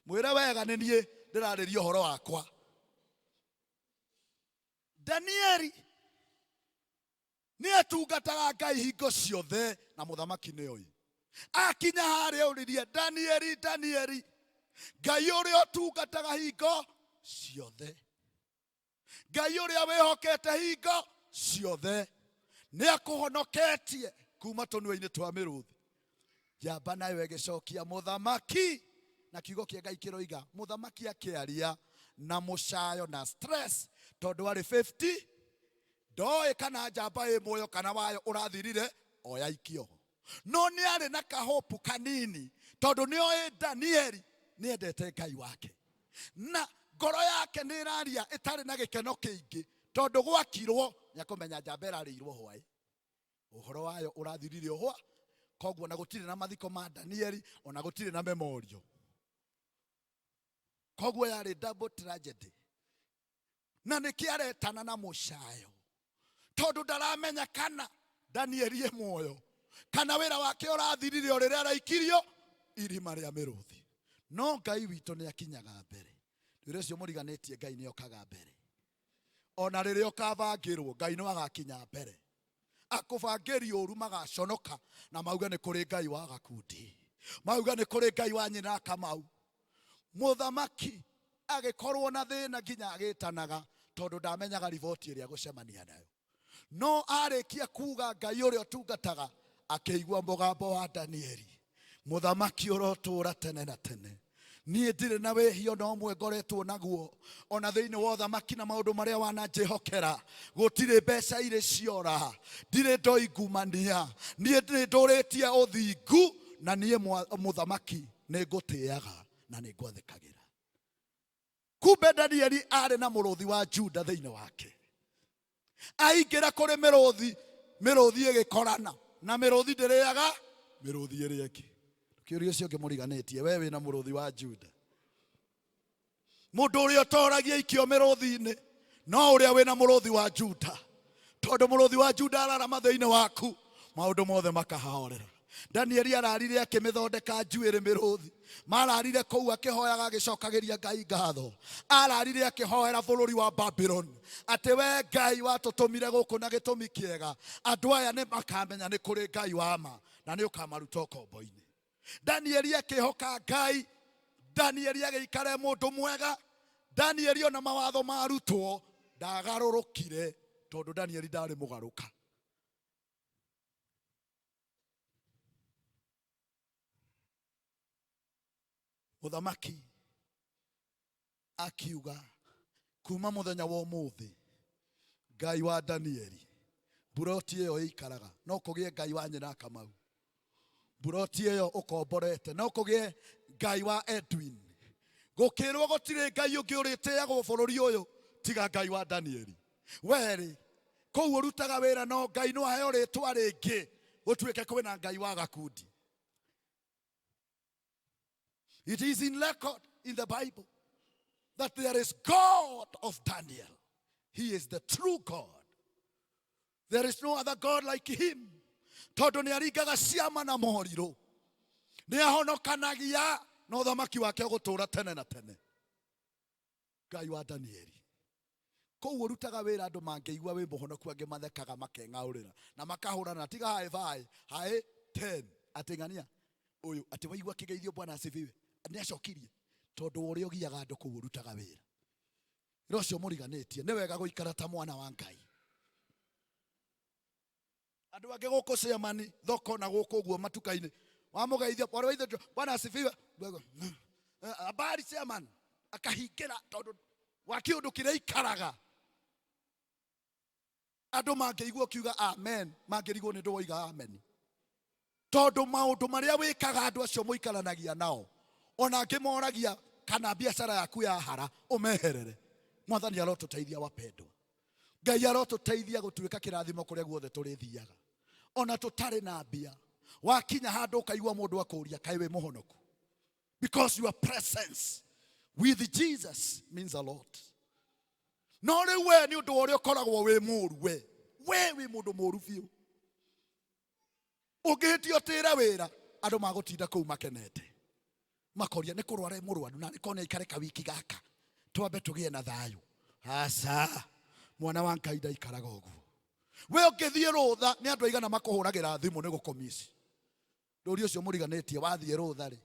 Mwĩre wega nĩ niĩ ndĩrarĩria ũhoro wakwa. Danieli nĩ atungataga Ngai hingo ciothe na mũthamaki nĩ oĩ. Akinya harĩa ũririe, Danieli, Danieli, Ngai ũrĩa ũtungataga hingo ciothe, Ngai ũrĩa wĩhokete hingo ciothe, nĩ akũhonoketie kuma tũnua-inĩ twa mĩrũthi. Njamba nayo ĩgĩcokia, mũthamaki, na kiugo kĩa Ngai kĩroiga, mũthamaki akĩaria na mũcayo na stress tondũ arĩ 50. Ndoĩ kana njamba ĩ muoyo kana wayo ũrathirire oyaikio. No nĩ arĩ na kahopu kanini tondũ nĩ oĩ Danieli nĩ endete Ngai wake. Na ngoro yake nĩ ĩraria ĩtarĩ na gĩkeno kĩingĩ tondũ gwakirwo nĩ akũmenya njamba ĩrarĩirwo hwaĩ. Ũhoro wayo ũrathirire hwa, koguo na gũtirĩ na mathiko ma Danieli, ona gũtirĩ na memorial. Koguo yarĩ double tragedy. Na nĩkĩ aretana na mũcayo tondũ ndaramenya kana Danieli ĩ muoyo kana wĩra wake ũrathirire o rĩrĩa araikirio irima rĩa mĩrũthi. No Ngai witũ nĩ akinyaga mbere. Rĩrĩa ũcio mũriganĩtie, Ngai nĩ okaga mbere. Ona rĩrĩa ũkabangĩrwo, Ngai nĩ agakinya mbere. Akũbangĩri ũru magaconoka na mauga nĩ kũrĩ Ngai wa Gakundi, mauga nĩ kũrĩ Ngai wa nyina Kamau. Mũthamaki agĩkorwo na thĩna nginya agĩtanaga tondũ ndamenyaga riboti ĩrĩa gũcemania nayo. No arĩkia kuga Ngai ũrĩa ũtungataga, akĩigua mũgambo wa Danieli, mũthamaki ũrotũũra tene na tene. Niĩ ndirĩ na wĩhia no ũmwe ngoretwo naguo, ona thĩinĩ wa ũthamaki na maũndũ marĩa wananjĩhokera, gũtirĩ mbeca irĩ ciora, ndirĩ ndoingumania, niĩ nĩ ndũrĩtie ũthingu, na niĩ mũthamaki nĩ ngũtĩaga na nĩ ngwathĩkagĩra. Kumbe Danieli arĩ na mũrũthi wa Juda thĩinĩ wake. Aingĩra kũrĩ mĩrũthi, mĩrũthi ĩgĩkorana na mĩrũthi ndĩrĩaga mĩrũthi ĩrĩa ĩngĩ. Kĩũria ũcio ũngĩmũriganĩtie, we wĩna mũrũthi wa Juda, mũndũ ũrĩa ũtoragia ikio mĩrũthi-inĩ, no ũrĩa wĩna mũrũthi wa Juda, tondũ mũrũthi wa Juda ararama thĩinĩ waku, maũndũ mothe makahorera. Danieli ararire akĩmĩthondeka njuĩrĩ mĩrũthi, mararire kũu akĩhoyaga agĩcokagĩria Ngai ngatho, ararire akĩhoera bũrũri wa Babylon atĩ we Ngai watũtũmire gũkũ na gĩtũmi kĩega, andũ aya nĩ makamenya nĩ kũrĩ Ngai wa ma na nĩ ũkamaruta ũkombo-inĩ. Danieli akĩhoka Ngai, Danieli agĩikara mũndũ mwega, Danieli ona mawatho marutwo ndagarũrũkire tondũ Danieli ndarĩ mũgarũka. Mũthamaki akiuga kuma mũthenya wa ũmũthĩ Ngai wa Danieli buroti ĩyo ĩikaraga no kũgĩe Ngai wa nyina Kamau. Buroti ĩyo ũkomborete no kũgĩe Ngai wa Edwin. Gũkĩrwo gũtirĩ Ngai ũngĩ ũrĩtĩagwo bũrũri ũyũ tiga Ngai wa Danieli. Weri kũu ũrutaga wĩra no Ngai no aheo rĩtwa rĩngĩ gũtuĩke kwĩna Ngai wa Gakundi. It is in record in the Bible that there is God of Daniel. He is the true God. There is no other God like him. Tondũ nĩ aringaga ciama na morirũ. Nĩ ahonokanagia na ũthamaki wake gũtũũra tene na tene. Ngai wa Danieli. Kũu ũrutaga wĩra andũ mangĩigua wĩ mũhonoku angĩ mathekaga makeng'aũrĩra na makahũrana tiga hae 10 ateng'ania ũyũ atĩ waigua kĩgeithio Bwana asifiwe nĩ acokirie tondũ ũrĩa ũgiaga andũ kũu ũrutaga wĩra. Rũcio mũriganĩtie nĩ wega gũikara ta mwana wa Ngai. Andũ angĩ gũkũ cemani thoko na gũkũ ũguo matuka-inĩ wamũgeithia Bwana asifiwe habari cemani akahingĩra tondũ wa kĩũndũ kĩrĩa ikaraga. Andũ mangĩigua kiuga amen mangĩrigwo nĩ ndũoiga amen tondũ maũndũ marĩa wĩkaga andũ acio mũikaranagia nao ona angĩ moragia kana biacara yaku ya hara ũmeherere. Mwathani arotũteithia wapendwa. Ngai arotũteithia gũtuĩka kĩrathimo kũrĩa guothe tũrĩthiaga ona tũtarĩ na mbia. Wakinya handũ ũkaigua mũndũ akũria kaĩ wĩ mũhonoku because your presence with Jesus means a lot. No rĩu we nĩ ũndũ ũrĩa ũkoragwo wĩ mũũru we wĩ mũndũ mũũru biũ. Ũngĩhĩtio tĩra wĩra andũ magũtinda kũu makenete makoria nĩ kũrwara mũrwaru na nĩ kona ikare ka wiki gaka twambe tũgĩe na thayũ. Aca mwana wa Ngai ndaikaraga ũguo. We ũngĩthiĩ rũtha nĩ andũ aigana makũhũragĩra thimũ nĩ gũkomici. Ndũri ũcio mũriganĩtie wathiĩ rũtha rĩ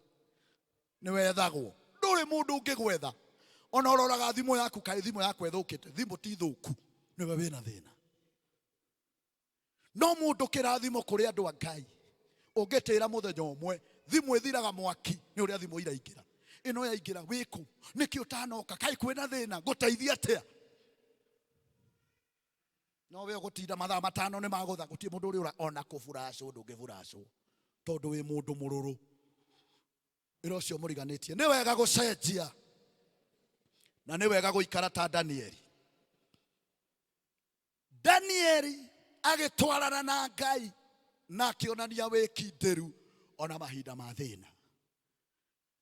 nĩ wethagwo. Ndũrĩ mũndũ ũngĩgwetha ona ũroraga thimũ yaku kaĩ thimũ yaku ethũkĩte. Thimũ ti thũku nĩwe wĩna thĩna. No mũndũ kĩrathimo kũrĩ andũ a Ngai ũngĩtĩra mũthenya ũmwe thimũ ĩthiraga mwaki nĩ ũrĩa thimũ iraingĩra. Ĩno yaingĩra wĩkũ nĩkĩ ũtanoka kaĩ kwĩna thĩna ngũteithia atĩa. No we ũgũtinda mathaa matano nĩ magũtha gũtirĩ mũndũ ũrĩ ona kũburacwo ndũngĩburacwo tondũ wĩ mũndũ mũrũrũ. Ĩro ũcio mũriganĩtie nĩ wega gũcenjia na nĩ wega gũikara ta Danieli. Danieli agĩtwarana na Ngai na akĩonania wĩkindĩru ona mahinda ma thĩna.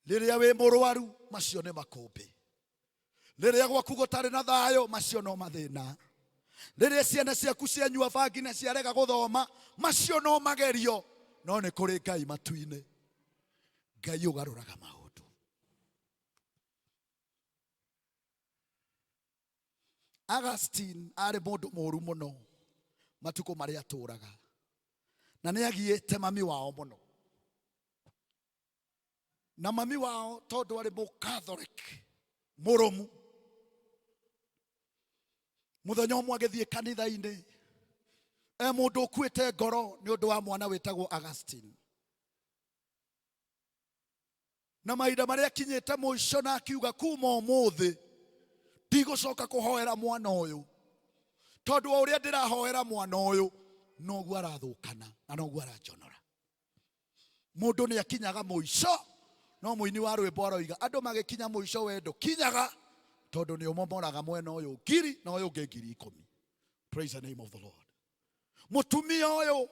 Rĩrĩa wĩ mũrwaru macio nĩ makũmbĩ. Rĩrĩa gwaku gũtarĩ na thayũ macio no mathĩna. Rĩrĩa ciana ciaku cianyua bangi na ciarega gũthoma macio no magerio. No nĩ kũrĩ Ngai matu-inĩ. Ngai ũgarũraga maũndũ. Augustine arĩ mũndũ mũũru mũno matukũ marĩa atũraga na nĩ agiĩte mami wao mũno. Na mami wao tondũ arĩ mũcatholic mũrũmu. Mũthenya ũmwe agĩthiĩ kanitha-inĩ mũndũ ũkuĩte ngoro nĩ ũndũ wa mwana wĩtagwo Augustine. Na mahinda marĩa akinyĩte mũico na akiuga kuma ũmũthĩ ndigũcoka kũhoera mwana ũyũ tondũ o ũrĩa ndĩrahoera mwana ũyũ noguo arathũkana na noguo aranjonora. Mũndũ nĩ akinyaga mũico no mũini wa rwĩmbo aroiga andũ magĩkinya mũico we ndũkinyaga tondũ nĩ ũmomoraga mwena ũyũ ngiri na ũyũ ũngĩ ngiri 10. Praise the name of the Lord. Mũtumia ũyũ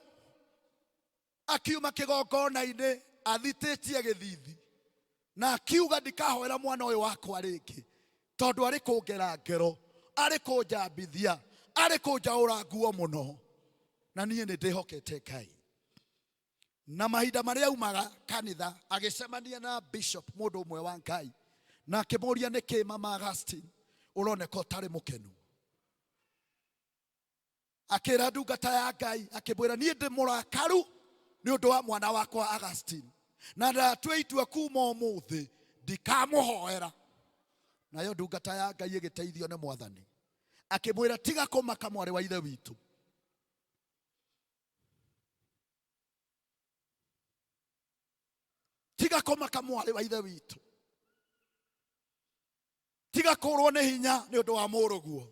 akiuma kĩgongona-inĩ athitĩtie gĩthithi na akiuga ndikahoera mwana ũyũ wakwa rĩngĩ tondũ arĩ kũngera ngero arĩ kũnjambithia arĩ kũnjaũra nguo mũno na niĩ nĩ ndĩhokete Ngai. Na mahinda marĩa aumaga kanitha agĩcemania na bishop mũndũ ũmwe wa Ngai na akĩmũria nĩkĩ mama Augustine ũroneka ũtarĩ mũkenu. Akĩra ndungata ya Ngai akĩmwĩra niĩ ndĩ mũrakaru nĩ ũndũ wa mwana wakwa Augustine na ndatua itua kuma ũmũthĩ ndikamũhoera nayo ndungata ya Ngai igĩteithio nĩ Mwathani akĩmwĩra tiga kũmaka mwarĩ wa ithe witũ. Tiga kũmaka mwarĩ wa ithe witũ. Tiga kũrwo nĩ hinya nĩ ũndũ wa mũrũguo.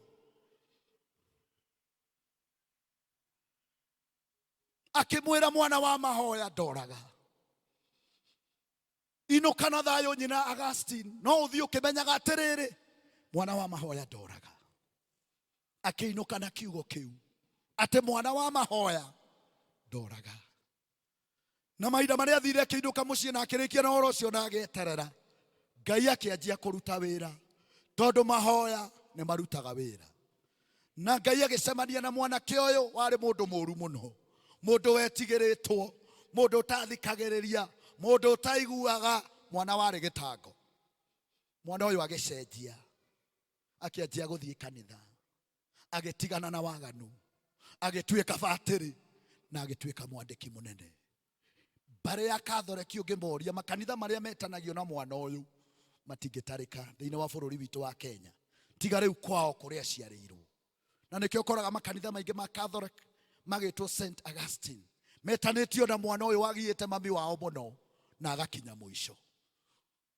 Akĩmwĩra mwana wa mahoya ndoraga. Inuka na thayũ nyina Augustine, no ũthiĩ ũkĩmenyaga atĩrĩrĩ mwana wa mahoya ndoraga. Akĩinuka na kiugo kĩu atĩ mwana wa mahoya ndoraga. Na mahinda marĩa athire akĩinũka mũciĩ na akĩrĩkia na ũhoro ũcio na agĩeterera, Ngai akĩanjia kũruta wĩra, tondũ mahoya nĩ marutaga wĩra. Na Ngai agĩcemania na mwanake ũyũ warĩ mũndũ mũũru mũno, mũndũ wetigĩrĩtwo, mũndũ ũtathikagĩrĩria, mũndũ ũtaiguaga, mwana warĩ gĩtango. Mwana ũyũ agĩcenjia, akĩanjia gũthiĩ kanitha, agĩtigana na waganu, agĩtuĩka batĩrĩ na agĩtuĩka mwandĩki mũnene. Bare ya Katholiki ũngĩmoria makanitha marĩa metanagio na mwana ũyũ matingĩtarĩka thĩinĩ wa bũrũri witũ wa Kenya, tiga rĩu kwao kũrĩa aciarĩirwo. Na nĩkĩo ũkoraga makanitha maingĩ ma Catholic magĩtwo St. Augustine, metanĩtio na mwana ũyũ wagiĩte mami wao mũno na agakinya mũico.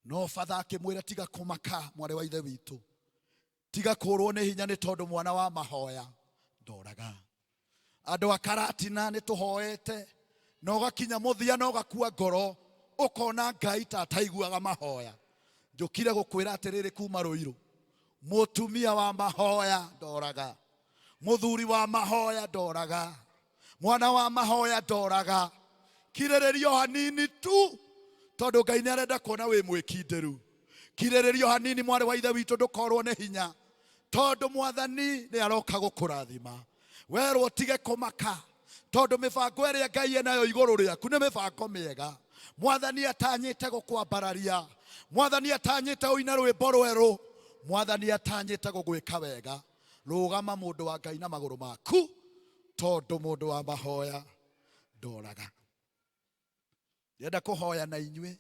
No batha akĩmwĩra tiga kũmaka mwarĩ wa ithe witũ, tiga kũrwo nĩ hinya nĩ tondũ mwana wa mahoya ndoraga. Andũ a Karatina nĩ tũhoete, na ũgakinya mũthia na ũgakua ngoro, ũkona Ngai ta ataiguaga mahoya. Njũkire gũkwĩra atĩrĩrĩ kuma Rũirũ, mũtumia wa mahoya ndoraga, mũthuri wa mahoya ndoraga, mwana wa mahoya ndoraga. Kirĩrĩrio hanini tu, tondũ Ngai nĩ arenda kuona wĩ mwĩkindĩru. Kirĩrĩrio hanini mwarĩ wa ithe witũ, ndũkorwo nĩ hinya, tondũ Mwathani nĩ aroka gũkũrathima. Werwo tige kũmaka, tondũ mĩbango ĩrĩa Ngai enayo igũrũ rĩaku nĩ mĩbango mĩega. Mwathani atanyĩte gũkwambararia, Mwathani atanyĩte ũine rwĩmbo rwerũ, Mwathani atanyĩte gũgwĩka wega. Rũgama mũndũ wa Ngai na magũrũ maku, tondũ mũndũ wa mahoya ndoraga. Ndĩrenda kũhoya na inyuĩ,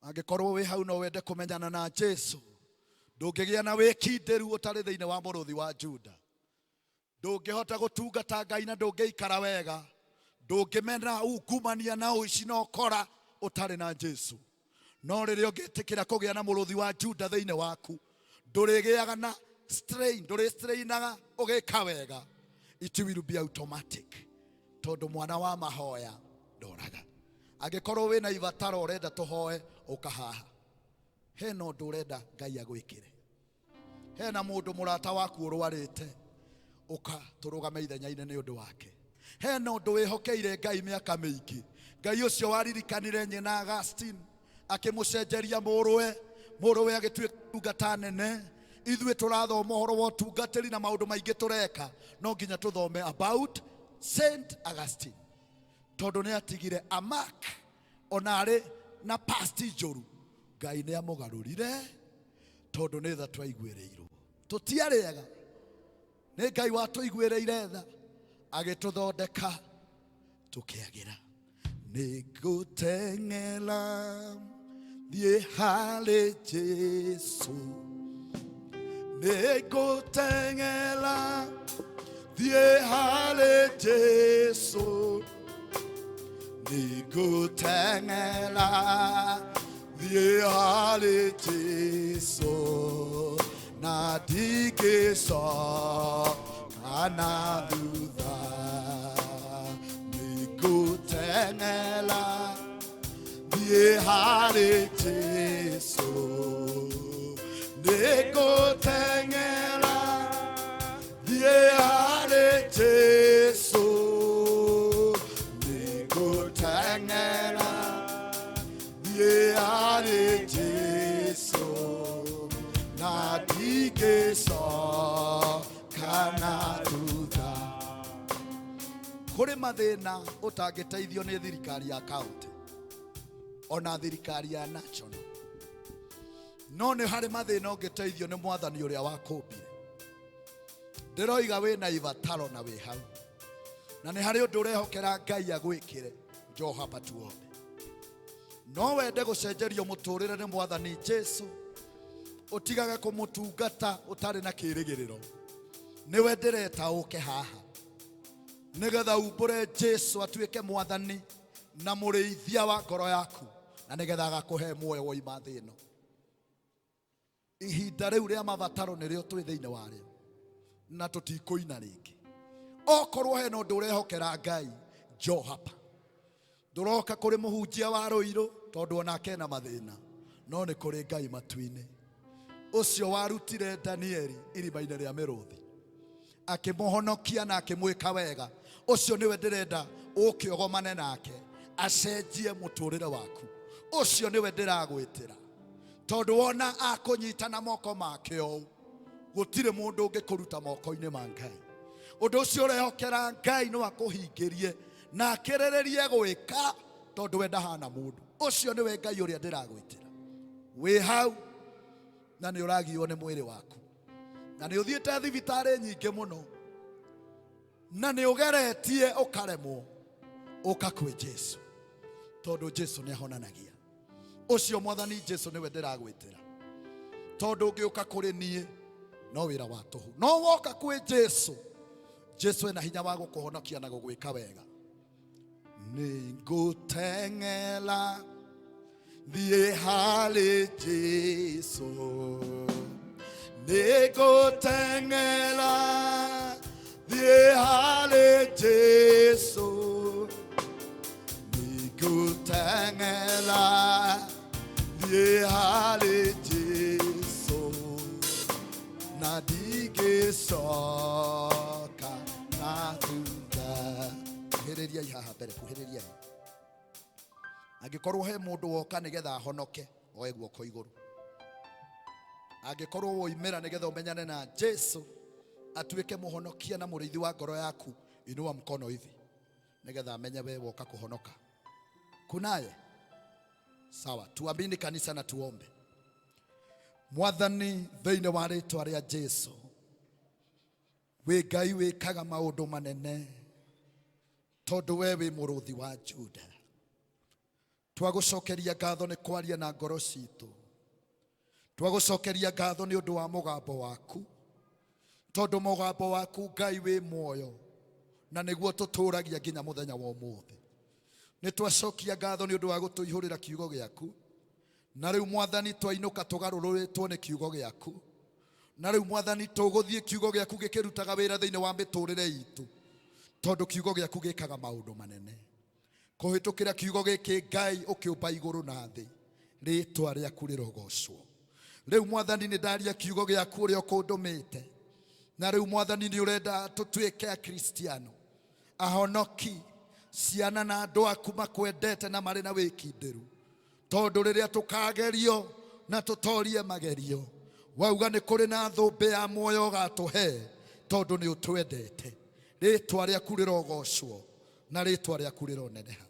angĩkorwo wĩ hau no wende kũmenyana na Jesũ, ndũngĩgĩa na wĩkindĩru ũtarĩ thĩinĩ wa mũrũthi wa Juda. Ndũngĩhota gũtungata Ngai na ndũngĩikara wega, ndũngĩmena ungumania na ũici na ũkora ũtarĩ na Jesũ. No rĩrĩa ũngĩtĩkĩra kũgĩa na mũrũthi wa Juda thĩinĩ waku, ndũrĩgĩaga na strain, ndũrĩstrainaga ũgĩka wega. It will be automatic, tondũ mwana wa mahoya ndoraga. Angĩkorwo wĩna ibataro ũrenda tũhoe, ũka haha. Hena ũndũ ũrenda Ngai agwĩkĩre. Hena mũndũ mũrata waku ũrwarĩte, ũka tũrũgame ithenya-inĩ nĩ ũndũ wake. Hena ũndũ wĩhokeire Ngai mĩaka mĩingĩ. Ngai ũcio waririkanire nyina Augustine akĩmũcenjeria mũrũwe agĩtuĩka ndungata nene. Ithuĩ tũrathoma ũhoro wa ũtungatĩri na maũndũ maingĩ tũreka, no nginya tũthome about St. Augustine, tondũ nĩ atigire a mark ona arĩ na past njũru. Ngai nĩ amũgarũrire, tondũ nĩ tha twaiguĩrĩirwo. Tũtiarĩega, nĩ Ngai watũiguĩrĩire tha, agĩtũthondeka tũkĩagĩra. Nĩ ngũteng'era thiĩ harĩ Jesũ, nĩ ngũteng'era thiĩ harĩ Jesũ, nĩ ngũteng'era thiĩ harĩ Jesũ, na ndingĩcoka na thutha. Nĩ ngũteng'era thiĩ harĩ Jesũ, nĩ ngũteng'era thiĩ harĩ Jesũ, nĩ ngũteng'era thiĩ harĩ Jesũ, na ndingĩcoka na thutha. Kũrĩ mathĩna ũtangĩteithio nĩ thirikari ya kaunti, ona thirikari ya national, no nĩ harĩ mathĩna ũngĩteithio nĩ Mwathani ũrĩa wakũmbire. Ndĩroiga wĩna ibataro na wĩ hau, na nĩ harĩ ũndũ ũrehokera Ngai agwĩkĩre. Njoo hapa tuombe. No wende gũcenjerio mũtũrĩre nĩ Mwathani Jesũ, Utigaga kumutungata utari na kirigiriro. Niwe ndireta uke haha nigetha umbure Jesu atuike mwathani na murithia wa ngoro yaku, na nigetha agakuhe muoyo wa imathi ino. Ihinda riu ria mabataro nirio twi thiini wario, na tutikuina ringi. Okorwo he no ndurehokera Ngai, njoo hapa. Nduroka kuri muhunjia wa Ruiru tondu onake na mathina, no ni kuri Ngai matuini. Ucio warutire Danieli iriba-ini ria miruthi, akimuhonokia na akimwika wega. Ucio niwe ndirenda ukiogomane nake acenjie muturire waku. Ucio niwe ndiragwitira, tondu wona akunyita na moko make o gutire mundu ungikuruta moko-ini ma Ngai. Undu ucio urehokera Ngai no akuhingirie na akirirerie gwika, tondu we ndahana mundu. Ucio niwe Ngai uria ndiragwitira. Wi hau na ni uragio ni mwiri waku, na ni uthiite thibitari nyingi muno, na ni ugeretie ukaremwo uka kwi Jesu, tondu Jesu ni ahonanagia. Ucio mwathani Jesu niwe ndiragwitira, tondu ungiuka kuri nie no wira wa tuhu. No woka kwi Jesu, Jesu ena hinya wa gukuhonokia na gugwika wega. Ningutengela thie hari Jesu, ningutengela thie hari Jesu, ningutengela thie hari Jesu, na ndigicoka na thutha. Kuhiriria ihaha mbere, kuhiriria. Angikorwo he mundu woka nigetha ahonoke, oe guoko iguru. Angikorwo woimira nigetha umenyane na Jesu atuike muhonokia na murithi wa ngoro yaku, inua mkono hivi nigetha amenye we woka kuhonoka. Kunaye? Sawa, tuamini kanisa na tuombe. Mwathani, thiini wa ritwa ria Jesu, we Ngai wikaga maundu manene, tondu we wi muruthi wa Juda. Twagucokeria ngatho ni kwaria na ngoro citu. Twagucokeria ngatho ni undu wa mugambo waku, tondu mugambo waku Ngai wi muoyo, na niguo tuturagia nginya muthenya wa umuthi. Ni twacokia ngatho ni undu wa gutuihurira kiugo giaku, na riu Mwathani twainuka tugarururitwo ni kiugo giaku, na riu Mwathani tuguthie kiugo giaku gikirutaga wira thiini wa miturire itu, tondu kiugo giaku gikaga maundu manene. Kuhitukira kiugo giki Ngai ukiumba iguru na thi, ritwa riaku rirogocwo. Riu Mwathani ni ndaria kiugo giaku uria ukundumite, na riu Mwathani ni urenda tutuike akristiano ahonoki, ciana na andu aku makwendete na mari na wikindiru, tondu riria tukagerio na tutorie magerio, wauga ni kuri na thumbi ya muoyo gatuhe, tondu ni utwendete. Ritwa riaku rirogocwo na ritwa riaku rironeneha.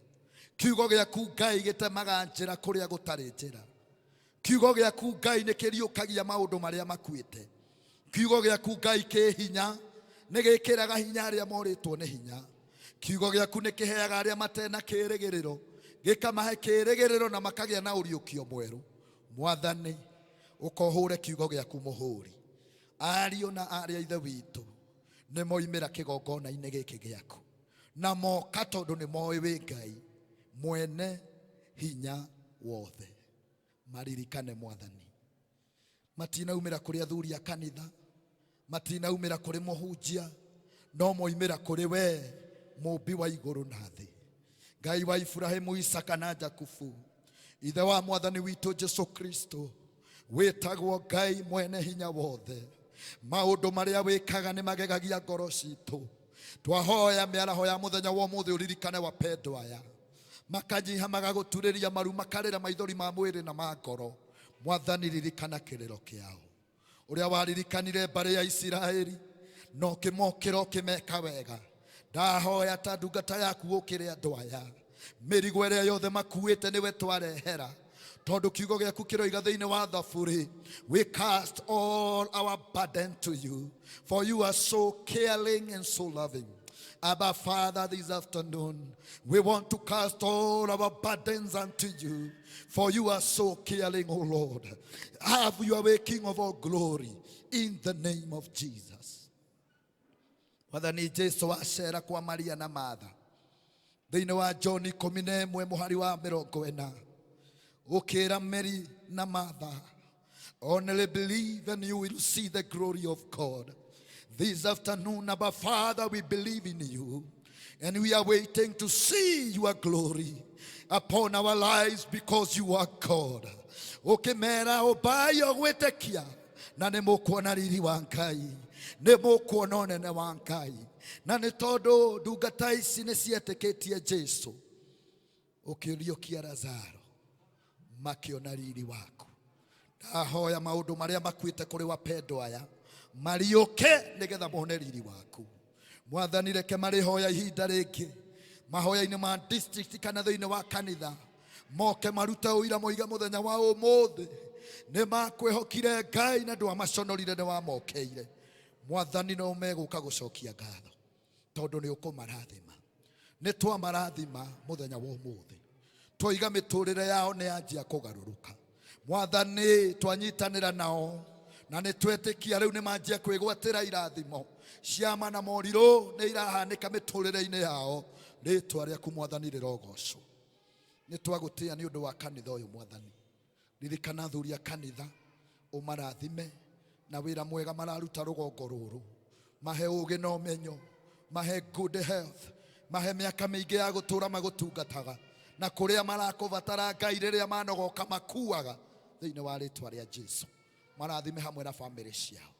Kiugo giaku Ngai gitemaga njira kuria gutari njira. Kiugo giaku Ngai nikiriukagia maundu maria makuite. Kiugo giaku Ngai ki hinya, nigikiraga hinya aria moritwo ni hinya. Kiugo giaku nikiheaga aria matena kirigiriro, gikamahe kirigiriro na makagia na uriukio mweru. Mwathani, ukohure kiugo giaku muhuri. Ario na aria ithe witu ni moimira kigongona-ini giki giaku, na moka tondu ni moi wi Ngai mwene hinya wothe. Maririkane Mwathani, matinaumira kuri athuri a kanitha, matinaumira kuri muhunjia, no moimira kuri we mumbi wa iguru na thi, Ngai wa Ibrahimu, Isaka na Jakubu, ithe wa Mwathani witu Jesu Kristo. Witagwo Ngai mwene hinya wothe. Maundu maria wikaga ni magegagia ngoro citu. Twahoya miaraho ya muthenya wa umuthi uririkane wapendwa aya makanyiha magaguturiria maru makarira maithori ma mwiri na ma ngoro. Mwathani, ririkana kiriro kiao uria waririkanire mbari ya Isiraeli, no kimokira ukimeka wega. Ndahoya ta ndungata yaku ukire andu aya mirigo iria yothe makuite niwe twarehera, tondu kiugo giaku kiroiga thiini wa Thaburi, we cast all our burden to you, for you are so caring and so loving. Abba Father, this afternoon, we want to cast all our burdens unto you, for you are so caring, O Lord. Have your way, King of all glory, in the name of Jesus. Whether ni Jesu acera kwa Maria na Martha, thĩinĩ wa John 11 mũhari wa 40, ũkĩra Mary na Martha, only believe and you will see the glory of God. This afternoon, Abba Father, we believe in you, and we are waiting to see your glory upon our lives because you are God. Ukimera obayo wetekia na nemokuona riri wa Ngai, nemokuona onene wa Ngai, na nĩ tondũ ndungata ici nĩ cietĩkĩtie Jesu, ũkĩriũkia Lazaro, makĩona riri waku. Ndahoya maũndũ marĩa makuĩte kũrĩ wapendwa aya mariũke nĩgetha mone riri waku. Mwathani, reke marihoya ihinda rĩngĩ mahoya-inĩ ma district kana thĩinĩ wa kanitha, moke marute ũira moiga mũthenya wa ũmũthĩ nĩ makwĩhokire Ngai na ndwamaconorire nĩ wamokeire. Mwathani, no megũka gũcokia ngatho tondũ nĩ ũkũmarathima. Nĩ twamarathima mũthenya wa ũmũthĩ, twoiga mĩtũrĩre yao nĩ yanjia kũgarũrũka. Mwathani, twanyitanĩra nao na nĩ twetĩkia rĩu nĩ manjia kwĩgwatĩra irathimo. Ciama na morirũ nĩ irahanĩka mĩtũrĩre-inĩ yao. Rĩĩtwa rĩaku Mwathani rĩrogocwo. Nĩ twagũtĩĩa nĩ ũndũ wa kanitha ũyũ Mwathani. Ririkana athuri a kanitha, ũmarathime na wĩra mwega mararuta rũgongo rũrũ. Mahe ũũgĩ na ũmenyo, mahe good health, mahe mĩaka mĩingĩ ya gũtũũra magũtungataga, na kũrĩa marakũbatara Ngai rĩrĩa manogoka makuaga thĩinĩ wa rĩĩtwa rĩa Jesu. Marathime hamwe na family ciao.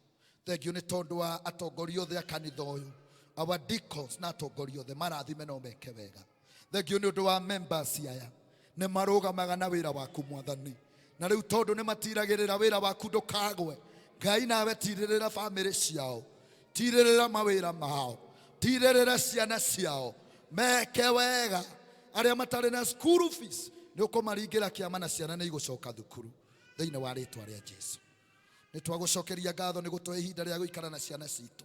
Thank you nĩ tondũ wa atongoria othe a kanitha ũyũ, our deacons na atongoria othe, marathime no meke wega. Thank you nĩ ũndũ wa members aya, nĩ marũgamaga na wĩra waku Mwathani, na rĩu tondũ nĩ matiragĩrĩra wĩra waku ndũkagwe. Ngai, nawe tirĩrĩra family ciao, tirĩrĩra mawĩra mao, tirĩrĩra ciana ciao, meke wega. Arĩa matarĩ na school fees nĩ ũkũmaringĩra kĩama na ciana nĩ igũcoka thukuru thĩinĩ wa rĩĩtwa rĩa Jesu. Nĩ twagũcokeria ngatho nĩ gũtũhe ihinda rĩa gũikara na ciana citũ,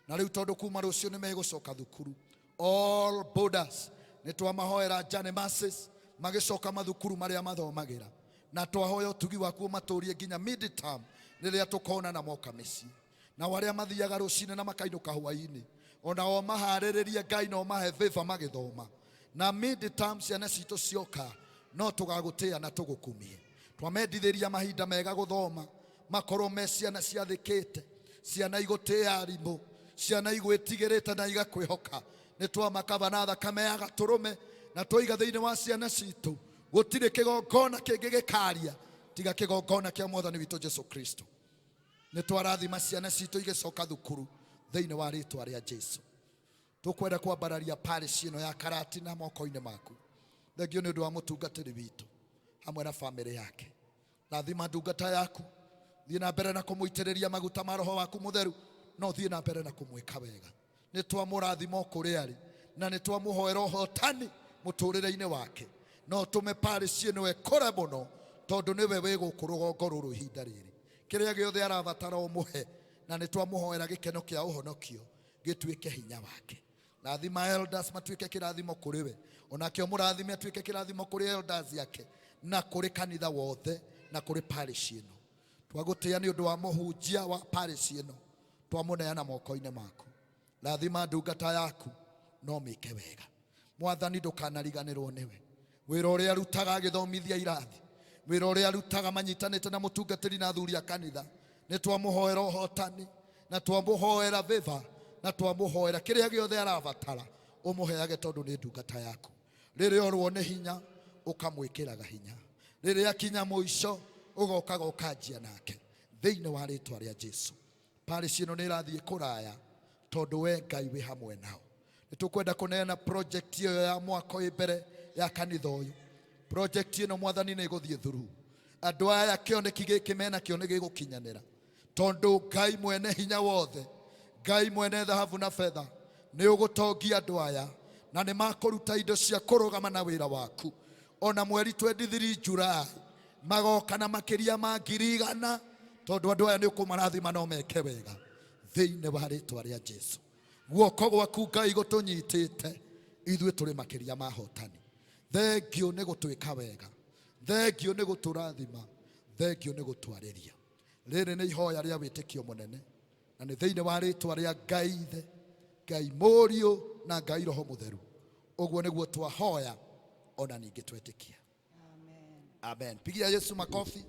na rĩu tondũ kuma rũciũ nĩ megũcoka thukuru. All borders nĩ twamahoera Jane Masses magĩcoka mathukuru marĩa mathomagĩra, na twahoya ũtugi waku matũrie nginya mid-term rĩrĩa tũkona na moka mĩciĩ. Na arĩa mathiaga rũcinĩ na makainũka hwaĩ-inĩ, onao maharĩrĩrie Ngai no mahe favor magĩthoma, na mid-term ciana citũ cioka no tũgagũtĩĩa na tũgũkumie. Twamendithĩria mahinda mega gũthoma, makorwo me ciana ciathĩkĩte, ciana igũtĩĩa arimũ, ciana igwĩtigĩrĩte na igakwĩhoka. Nĩ twamakaba na thakame ya gatũrũme na twoiga thĩinĩ wa ciana citũ gũtirĩ kĩgongona kĩngĩ gĩkaria tiga kĩgongona kĩa Mwathani witũ Jesu Kristo. Nĩ twarathima ciana citũ igĩcoka thukuru thĩinĩ wa rĩĩtwa rĩa Jesu. Tũkwenda kwambararia parish ĩno ya Karati na moko-inĩ maku. Thengio nĩ ũndũ wa mũtungatĩri witũ hamwe na family yake. Rathima ndungata yaku, thiĩ na mbere na kũmũitĩrĩria maguta ma Roho waku Mũtheru, no thiĩ na mbere na kũmwĩka wega. Nĩ twamũrathima kũrĩa arĩ, na nĩ twamũhoera ũhotani mũtũrĩre-inĩ wake. No tũme parish ĩno ĩkũre mũno tondũ nĩwe wĩ gũkũ rũgongo rũrũ ihinda rĩrĩ. Kĩrĩa gĩothe arabatara ũmũhe, na nĩ twamũhoera gĩkeno kĩa ũhonokio gĩtuĩke hinya wake. Rathima elders matuĩke kĩrathimo kũrĩ we, onake mũrathime atuĩke kĩrathimo kũrĩ elders yake na kũrĩ kanitha wothe na kũrĩ parish ĩno. Twagũtĩĩa nĩ ũndũ wa mũhunjia wa parish ĩno, twamũneana moko-inĩ maku. Rathima ndungata yaku no mĩke wega. Mwathani, ndũkanariganĩrwo nĩwe. Wĩra ũrĩa arutaga agĩthomithia irathi, wĩra ũrĩa arutaga manyitanĩte na mũtungatĩri na athuri a kanitha, nĩ twamũhoera ũhotani na twamũhoera favor na twamũhoera kĩrĩa gĩothe arabatara ũmũheage tondũ nĩ ndungata yaku. Rĩrĩa orwo nĩ hinya ũkamwĩkĩraga hinya, rĩrĩa akinya mũico ũgokaga ũkanjia nake thĩinĩ wa rĩĩtwa rĩa Jesu. Parish ĩno nĩ ĩrathiĩ kũraya tondũ we Ngai wĩ hamwe nao. Nĩ tũkwenda kũneana project ĩyo ya mwaka ũyũ mbere ya kanitha ũyũ. Project ĩno Mwathani nĩ ĩgũthiĩ through. Andũ aya kĩoneki gĩkĩ mena kĩo nĩ gĩgũkinyanĩra tondũ Ngai mwene hinya wothe, Ngai mwene thahabu na fedha nĩ ũgũtongia andũ aya na nĩ makũruta indo cia kũrũgama na wĩra waku. Ona mweri 23 Julai magoka na makĩria ma 100,000 tondũ andũ aya nĩ ũkũmarathima no meke wega thĩinĩ wa rĩĩtwa rĩa Jesu. guoko gwaku Ngai gutunyitite ithuĩ tũrĩ makĩria mahotani. Thengio nĩ gũtwĩka wega, thengio nĩ gũtũrathima, thengio nĩ gũtwarĩria. Rĩrĩ nĩ ihoya rĩa wĩtĩkio mũnene, na nĩ thĩinĩ wa rĩtwa rĩa Ngai Ithe, Ngai Mũriũ na Ngai Roho Mũtheru. Ũguo nĩguo twahoya, ona ningĩ twetĩkia. Amen. Amen. Pigia Yesu makofi.